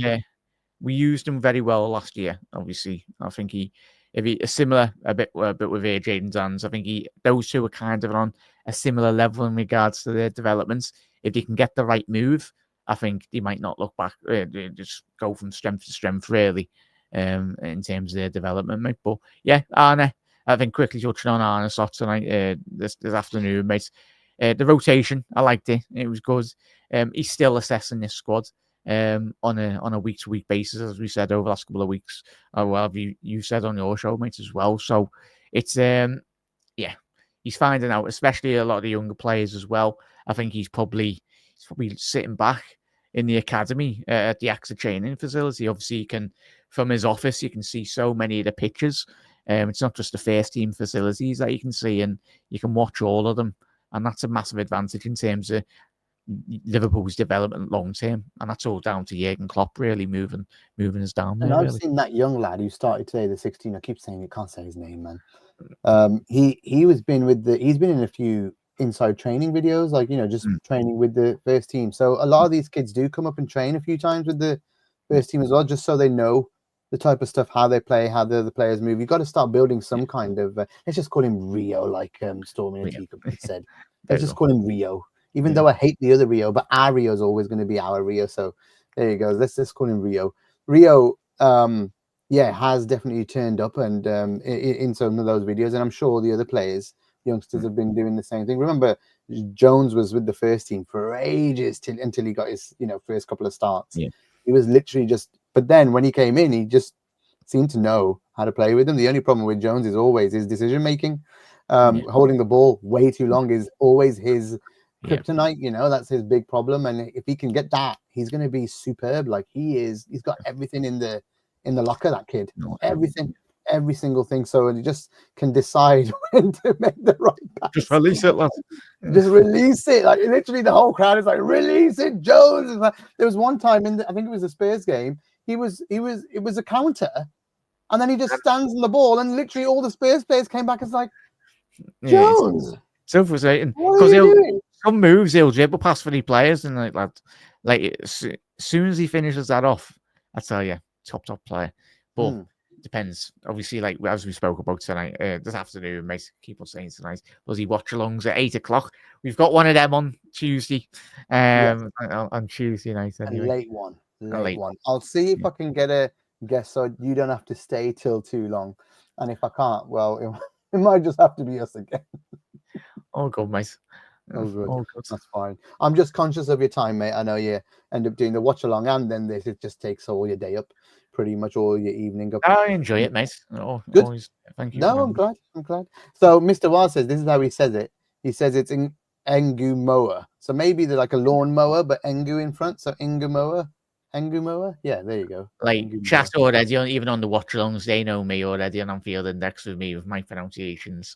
we used him very well last year. Obviously, I think if he a similar a bit with Jaden Dan's, I think those two are kind of on a similar level in regards to their developments. If they can get the right move, I think they might not look back. They just go from strength to strength, really, in terms of their development, mate. But yeah, Arne, I think quickly touching on Arne's thoughts tonight, this afternoon, mate. The rotation, I liked it. It was good. He's still assessing this squad on a week to week basis, as we said over the last couple of weeks. Well, you said on your show, mate, as well. So it's yeah, he's finding out, especially a lot of the younger players as well. I think he's probably sitting back in the academy at the AXA training facility. Obviously, you can from his office you can see so many of the pictures. It's not just the first team facilities that you can see, and you can watch all of them, and that's a massive advantage in terms of Liverpool's development long term, and that's all down to Jurgen Klopp really moving us down And there. I've Really, seen that young lad who started today, the 16. I keep saying you can't say his name, man. He's been in a few inside training videos, like just training with the first team. So a lot of these kids do come up and train a few times with the first team as well, just so they know the type of stuff, how they play, how the other players move. You've got to start building some kind of. Let's just call him Rio, like Stormy and yeah, Teacup said. there Let's you just go. call him Rio, even Yeah, though I hate the other Rio, but our Rio is always going to be our Rio. So there you go. Let's just call him Rio. Rio. Yeah, has definitely turned up and in some of those videos, and I'm sure the other players, youngsters, have been doing the same thing. Remember, Jones was with the first team for ages until he got his first couple of starts. yeah, He was literally just, but then when he came in, he just seemed to know how to play with them. The only problem with Jones is always his decision making. yeah, Holding the ball way too long is always his yeah. kryptonite. That's his big problem. And if he can get that, he's going to be superb. Like he's got everything in the locker, that kid. No, Everything, every single thing. So he just can decide when to make the right just pass. release it, lad. Just release it. Like literally the whole crowd is like, release it, Jones. There was one time I think it was a Spurs game. It was a counter, and then he just stands on the ball, and literally all the Spurs players came back and like, Yeah, it's Jones, so frustrating what are because you doing? some moves he'll dribble past for the players, and like as soon as he finishes that off, I tell you, top player. But depends, obviously, like as we spoke about tonight, this afternoon, mate. Keep on saying tonight. Was he watch alongs at 8 o'clock? We've got one of them on Tuesday, Yes, on Tuesday night a anyway. late one, A late late one. I'll see if one. I can get a guess so you don't have to stay till too long, and if I can't, well, it might just have to be us again. All good, mate. Oh, good. All good. That's fine. I'm just conscious of your time, mate. I know you end up doing the watch along and then this. It just takes all your day up, pretty much all your evening up. I enjoy it, mate. Oh, Good. always. Thank you for No, I'm them. glad. I'm glad. So Mr. Waz says this is how he says it. He says it's in Engu mower. So maybe they're like a lawn mower, but Engu in front. So Engu mower. Engu mower. Yeah, there you go. Like Engu mower. chat already, even on the watch alongs, they know me already on Anfield Index with me with my pronunciations.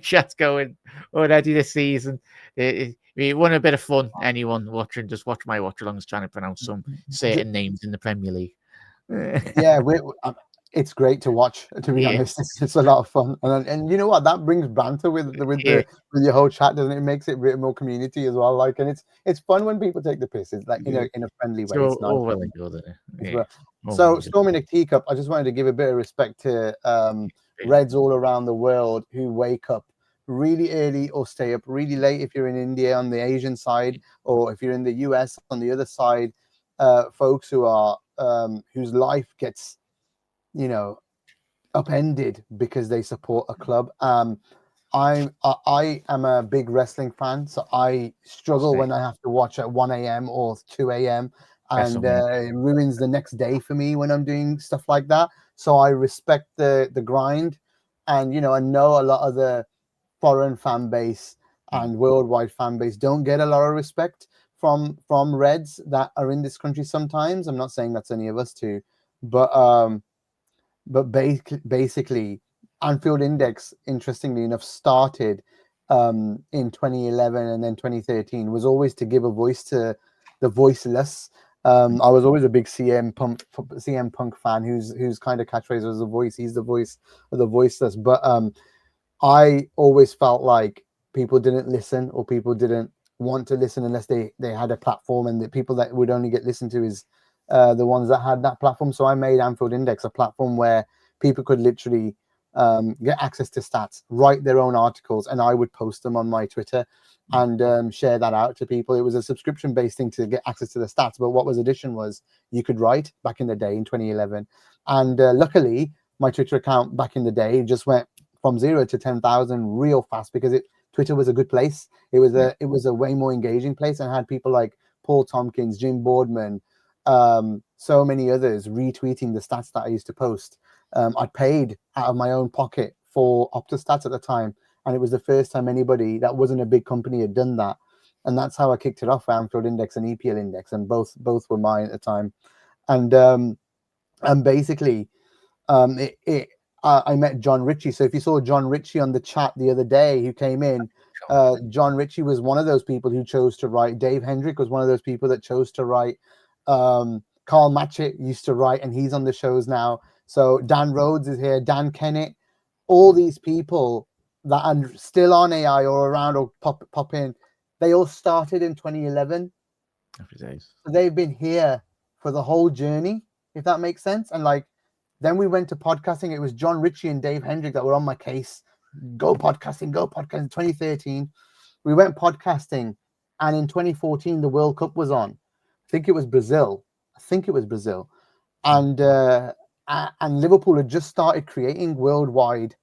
Chat's going already this season. We want a bit of fun. Anyone watching, just watch my watch alongs trying to pronounce some certain names in the Premier League. Yeah, it's great to watch. To be Yeah, honest, it's a lot of fun, and you know what? That brings banter yeah. with your whole chat, doesn't it? It makes it a bit more community as well. Like, and it's fun when people take the piss. It's like in a friendly way. So It's nice. all well and good. As Yeah, well. all well So and good. Storming a Teacup, I just wanted to give a bit of respect to Reds all around the world who wake up really early or stay up really late if you're in India on the Asian side, or if you're in the US on the other side, folks who are whose life gets upended because they support a club. I am a big wrestling fan, so I struggle when I have to watch at 1 a.m. or 2 a.m. and it ruins the next day for me when I'm doing stuff like that. So I respect the grind, and I know a lot of the foreign fan base and worldwide fan base don't get a lot of respect from Reds that are in this country sometimes. I'm not saying that's any of us too, but basically, Anfield Index, interestingly enough, started in 2011 and then 2013, was always to give a voice to the voiceless. I was always a big CM Punk fan, whose kind of catchphrase was the voice. He's the voice of the voiceless. But I always felt like people didn't listen, or people didn't want to listen unless they had a platform, and the people that would only get listened to is the ones that had that platform. So I made Anfield Index a platform where people could literally get access to stats, write their own articles, and I would post them on my Twitter and share that out to people. It was a subscription-based thing to get access to the stats, but what was addition was you could write back in the day in 2011. And luckily, my Twitter account back in the day just went from 0 to 10,000 real fast, because Twitter was a good place. It was a way more engaging place, and had people like Paul Tompkins, Jim Boardman, so many others retweeting the stats that I used to post. I paid out of my own pocket for Optastats at the time, and it was the first time anybody that wasn't a big company had done that. And that's how I kicked it off for Anfield Index and EPL Index, and both were mine at the time. And basically, I met John Ritchie. So if you saw John Ritchie on the chat the other day, who came in, John Ritchie was one of those people who chose to write. Dave Hendrick was one of those people that chose to write. Carl Matchett used to write, and he's on the shows now. So Dan Rhodes is here, Dan Kennett, all these people that are still on AI or around or pop in, they all started in 2011. So they've been here for the whole journey, if that makes sense. And then we went to podcasting. It was John Ritchie and Dave Hendrick that were on my case. Go podcasting. 2013, we went podcasting, and in 2014 the World Cup was on. I think it was Brazil, and Liverpool had just started creating worldwide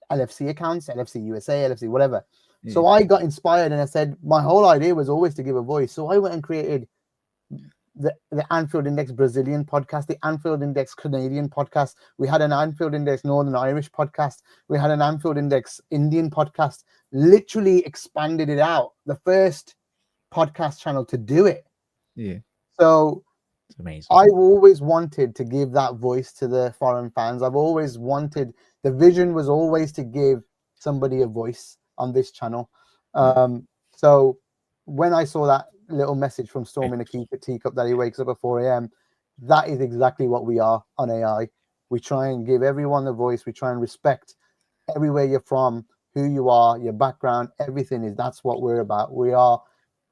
LFC accounts, LFC USA, LFC whatever. Yeah. So I got inspired, and I said my whole idea was always to give a voice. So I went and created the Anfield Index Brazilian podcast, the Anfield Index Canadian podcast. We had an Anfield Index Northern Irish podcast. We had an Anfield Index Indian podcast. Literally expanded it out. The first podcast channel to do it. Yeah. So it's amazing. I've always wanted to give that voice to the foreign fans. I've always wanted, the vision was always to give somebody a voice on this channel. So when I saw that little message from Storm in a teacup that he wakes up at 4 a.m., that is exactly what we are on AI. We try and give everyone a voice. We try and respect everywhere you're from, who you are, your background, everything is, that's what we're about. We are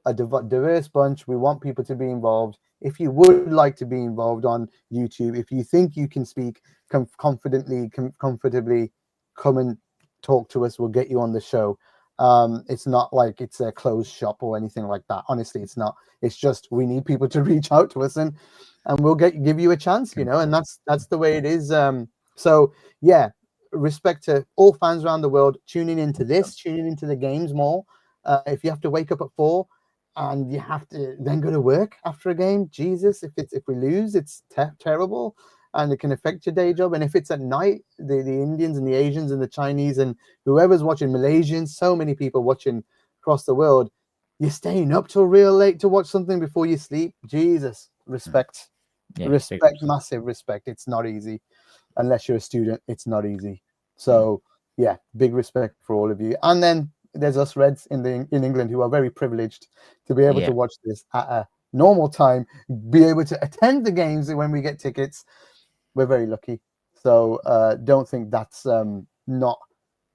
a diverse bunch. We want people to be involved. If you would like to be involved on YouTube, if you think you can speak comfortably, come and talk to us. We'll get you on the show. It's not like it's a closed shop or anything like that. Honestly, it's not. It's just we need people to reach out to us, and we'll give you a chance, and that's the way it is. So yeah, respect to all fans around the world tuning into the games more. If you have to wake up at 4 and you have to then go to work after a game, Jesus, if we lose, it's terrible. And it can affect your day job. And if it's at night, the Indians and the Asians and the Chinese and whoever's watching, Malaysians, so many people watching across the world, you're staying up till real late to watch something before you sleep. Jesus, respect. Yeah, respect, massive respect. It's not easy. Unless you're a student, it's not easy. So yeah, big respect for all of you. And then there's us Reds in England who are very privileged to be able to watch this at a normal time, be able to attend the games when we get tickets. We're very lucky. So don't think that's not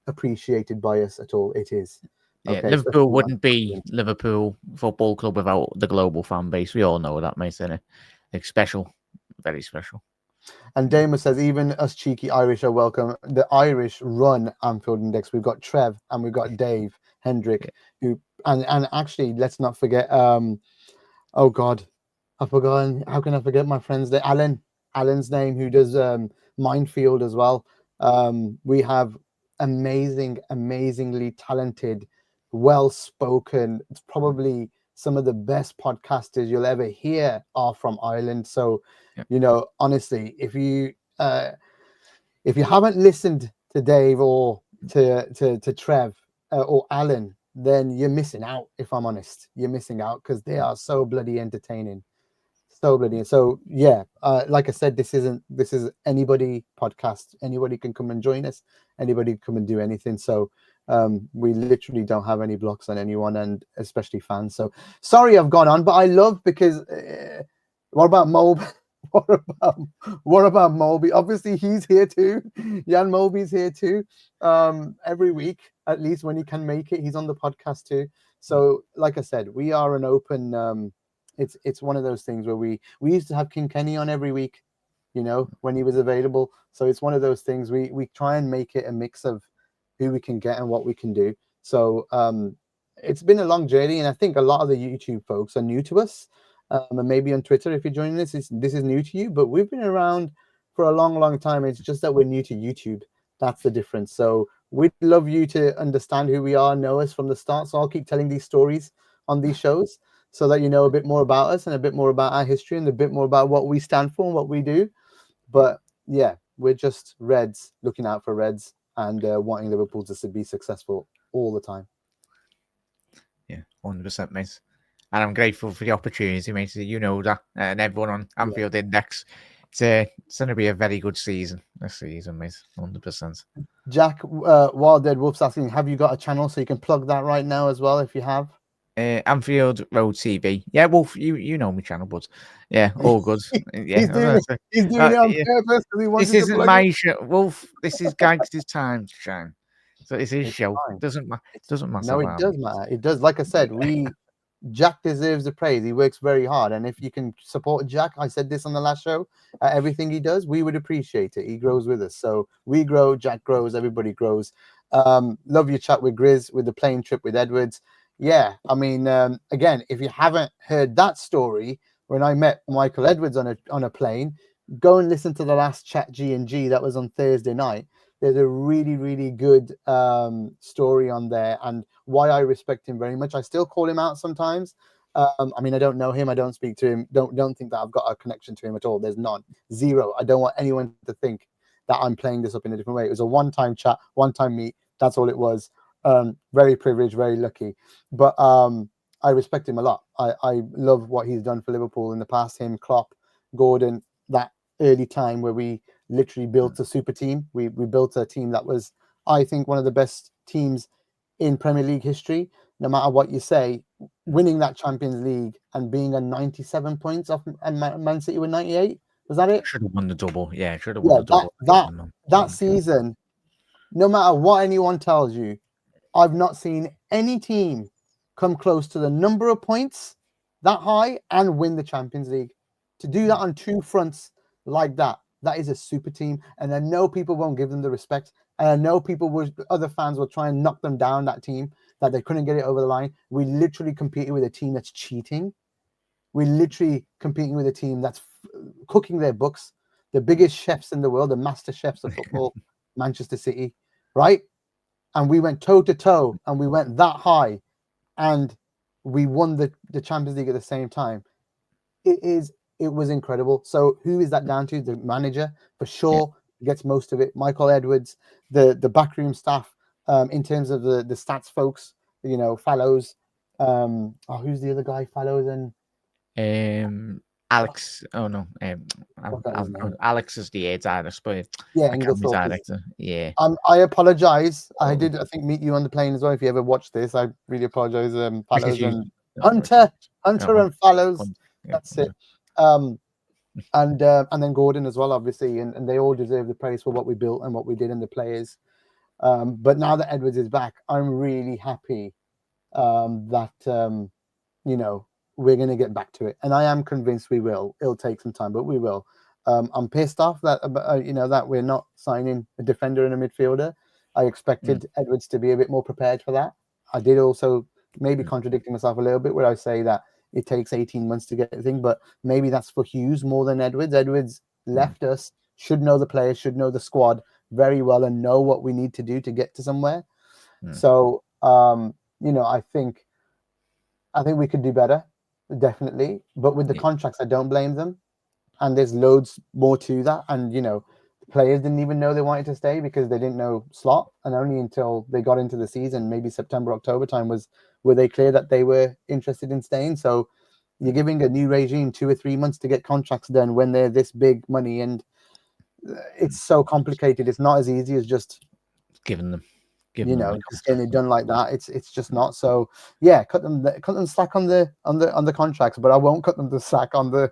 appreciated by us at all. It is. Yeah, okay, Liverpool wouldn't be Liverpool Football Club without the global fan base. We all know that, mate, isn't it? It's special. Very special. And Damon says, even us cheeky Irish are welcome. The Irish run Anfield Index. We've got Trev and we've got Dave Hendrick, who and actually let's not forget oh God, I've forgotten. How can I forget my friend's name? Alan's name, who does Minefield as well. We have amazingly talented, well-spoken. It's probably some of the best podcasters you'll ever hear are from Ireland. So, honestly, if you haven't listened to Dave or to Trev or Alan, then you're missing out. If I'm honest, you're missing out because they are so bloody entertaining. So yeah, like I said, this is anybody podcast. Anybody can come and join us. Anybody can come and do anything. So we literally don't have any blocks on anyone, and especially fans. So sorry I've gone on, but I love because what about Moby? what about Moby? Obviously he's here too. Jan Moby's here too. Every week, at least when he can make it, he's on the podcast too. So like I said, we are an open. It's one of those things where we used to have King Kenny on every week, when he was available. So it's one of those things we try and make it a mix of who we can get and what we can do. So it's been a long journey, and I think a lot of the YouTube folks are new to us. And maybe on Twitter, if you're joining this is new to you, but we've been around for a long time. It's just that we're new to YouTube. That's the difference. So we'd love you to understand who we are, know us from the start. So I'll keep telling these stories on these shows, so that you know a bit more about us and a bit more about our history and a bit more about what we stand for and what we do. But yeah, we're just Reds, looking out for Reds and wanting Liverpool to be successful all the time. Yeah, 100%, mate. And I'm grateful for the opportunity, mate. You know that, and everyone on Anfield Index. It's going to be a very good season this season, mate. 100%. Jack, Wild Dead Wolf's asking, have you got a channel so you can plug that right now as well if you have? Anfield Road TV. Yeah, Wolf, you know my channel, but yeah, all good. Yeah, he's doing it on purpose because he wants. This isn't my show, Wolf. This is Gags' time to shine. So it's his show. Fine. Doesn't matter. No, it does matter. It does. Like I said, Jack deserves the praise. He works very hard, and if you can support Jack, I said this on the last show, everything he does, we would appreciate it. He grows with us, so we grow. Jack grows. Everybody grows. Love your chat with Grizz, with the plane trip with Edwards. Yeah, I mean, again, if you haven't heard that story, when I met Michael Edwards on a plane, go and listen to the last chat G&G that was on Thursday night. There's a really good story on there, and why I respect him very much. I still call him out sometimes. I mean, I don't know him. I don't speak to him. Don't think that I've got a connection to him at all. There's none. Zero. I don't want anyone to think that I'm playing this up in a different way. It was a one-time chat, one-time meet. That's all it was. Very privileged, very lucky. But I respect him a lot. I love what he's done for Liverpool in the past. Him, Klopp, Gordon, that early time where we literally built a super team. We built a team that was, I think, one of the best teams in Premier League history. No matter what you say, winning that Champions League and being on 97 points off, and Man City were 98. Was that it? Should have won the double. Yeah, should have won the double. That season, no matter what anyone tells you, I've not seen any team come close to the number of points that high and win the Champions League. To do that on two fronts like that is a super team. And I know people won't give them the respect. And I know other fans will try and knock them down, that team, that they couldn't get it over the line. We literally competed with a team that's cheating. We're literally competing with a team that's cooking their books, the biggest chefs in the world, the master chefs of football, Manchester City, right? And we went toe to toe, and we went that high, and we won the Champions League at the same time. It was incredible. So who is that down to? The manager, for sure, gets most of it. Michael Edwards, the backroom staff, in terms of the stats folks, Fallows. Who's the other guy? Fallows and Alex. Oh no, Alex is the director. Yeah, director. Yeah. I apologize. I think meet you on the plane as well. If you ever watch this, I really apologize. Fallows and Hunter and Fallows. That's it. And then Gordon as well, obviously, and they all deserve the praise for what we built and what we did in the players. But now that Edwards is back, I'm really happy that we're going to get back to it, and I am convinced we will. It'll take some time, but we will. I'm pissed off that that we're not signing a defender and a midfielder. I expected Edwards to be a bit more prepared for that. I did also, maybe contradicting myself a little bit, where I say that it takes 18 months to get the thing, but maybe that's for Hughes more than Edwards. Edwards left us, should know the players, should know the squad, very well and know what we need to do to get to somewhere. Mm. So, I think we could do better, definitely. But with the contracts, I don't blame them. And there's loads more to that. And, the players didn't even know they wanted to stay because they didn't know slot. And only until they got into the season, maybe September, October time, were they clear that they were interested in staying. So you're giving a new regime 2 or 3 months to get contracts done when they're this big money. And it's so complicated. It's not as easy as just giving them just getting it done like that. It's just not. So yeah, cut them slack on the contracts, but I won't cut them the slack on the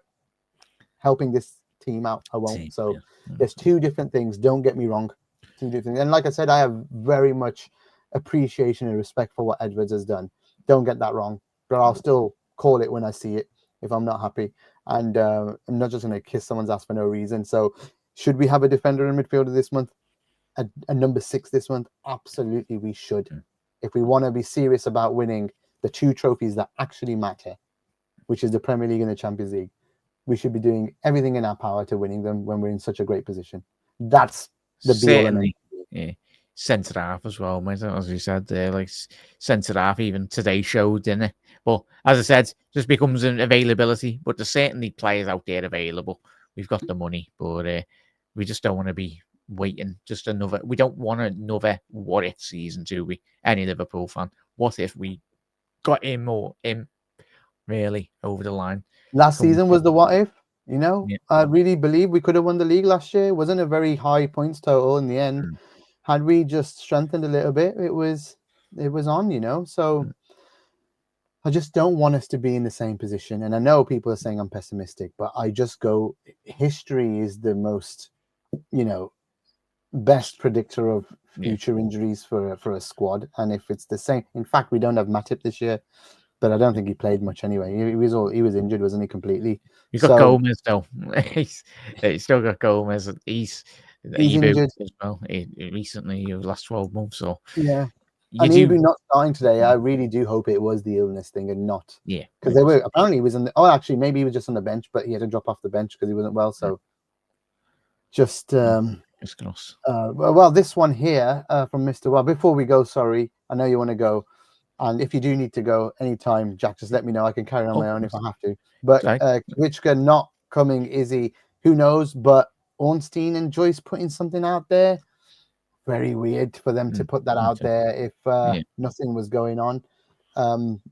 helping this team out. I won't. So there's two different things. Don't get me wrong. Two different. And like I said, I have very much appreciation and respect for what Edwards has done. Don't get that wrong. But I'll still call it when I see it if I'm not happy. And I'm not just going to kiss someone's ass for no reason. So should we have a defender and midfielder this month? A number 6 this month? Absolutely, we should. If we want to be serious about winning the 2 trophies that actually matter, which is the Premier League and the Champions League, we should be doing everything in our power to winning them when we're in such a great position. That's the be-all and end. Centre half as well, mate. As you said there, like centre half, even today showed, didn't it? But as I said, just becomes an availability. But there's certainly players out there available. We've got the money, but we just don't want to be waiting just another. We don't want another what if season, do we? Any Liverpool fan? What if we got him really over the line? Last season was the what if. I really believe we could have won the league last year. It wasn't a very high points total in the end. Had we just strengthened a little bit, it was on. So I just don't want us to be in the same position. And I know people are saying I'm pessimistic, but I just go, history is the most, best predictor of future injuries for a squad. And if it's the same, in fact, we don't have Matip this year, but I don't think he played much anyway. He was injured, wasn't he, completely? He's got Gomez though. he's still got Gomez. He's injured as well. Recently, the last 12 months. So yeah. And Ibu not starting today, I really do hope it was the illness thing and not. Yeah. Because they were apparently he was in the actually maybe he was just on the bench, but he had to drop off the bench because he wasn't well. So just well, this one here from Mr. Well, before we go, sorry, I know you want to go. And if you do need to go anytime, Jack, just let me know. I can carry on my own if I have to. But Kivichka not coming, Izzy, who knows? But Ornstein and Joyce putting something out there. Very weird for them to put that out there if nothing was going on.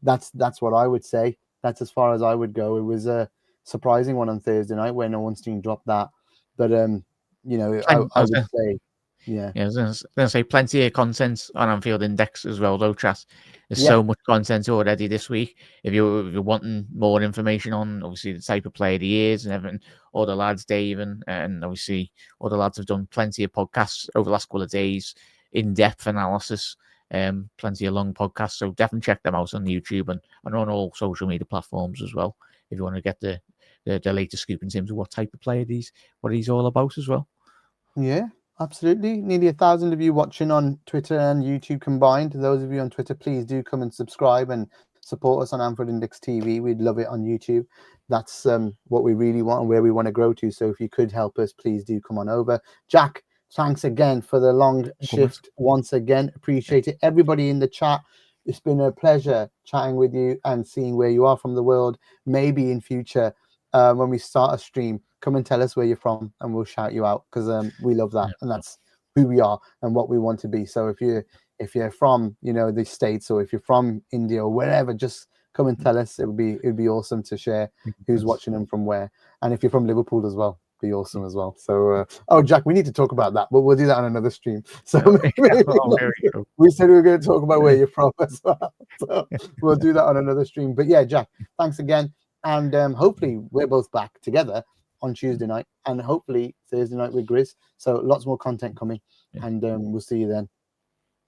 That's what I would say. That's as far as I would go. It was a surprising one on Thursday night when Ornstein dropped that. But I would say. Yeah, I was going to say plenty of content on Anfield Index as well, though, Chas. There's so much content already this week. If you're wanting more information on, obviously, the type of player he is and everything, all the lads, Dave, and obviously, all the lads have done plenty of podcasts over the last couple of days, in-depth analysis, plenty of long podcasts. So definitely check them out on YouTube and on all social media platforms as well, if you want to get the latest scoop in terms of what type of player what he's all about as well. Yeah. Absolutely. Nearly 1,000 of you watching on Twitter and YouTube combined. Those of you on Twitter, please do come and subscribe and support us on Anfield Index TV. We'd love it on YouTube. That's what we really want and where we want to grow to. So if you could help us, please do come on over. Jack, thanks again for the long shift once again. Appreciate it. Everybody in the chat, it's been a pleasure chatting with you and seeing where you are from the world. Maybe in future, when we start a stream, come and tell us where you're from and we'll shout you out because we love that and that's who we are and what we want to be. So if you're from the States or if you're from India or wherever, just come and tell us. It would be awesome to share who's watching them from where. And if you're from Liverpool as well, be awesome as well. So Jack, we need to talk about that, but we'll do that on another stream. So we said we were going to talk about where you're from as well. So we'll do that on another stream. But yeah, Jack, thanks again. And hopefully we're both back together on Tuesday night and hopefully Thursday night with Grizz. So lots more content coming and we'll see you then.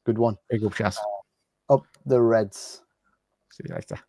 Good one. Big up, Chas. Up the Reds. See you later.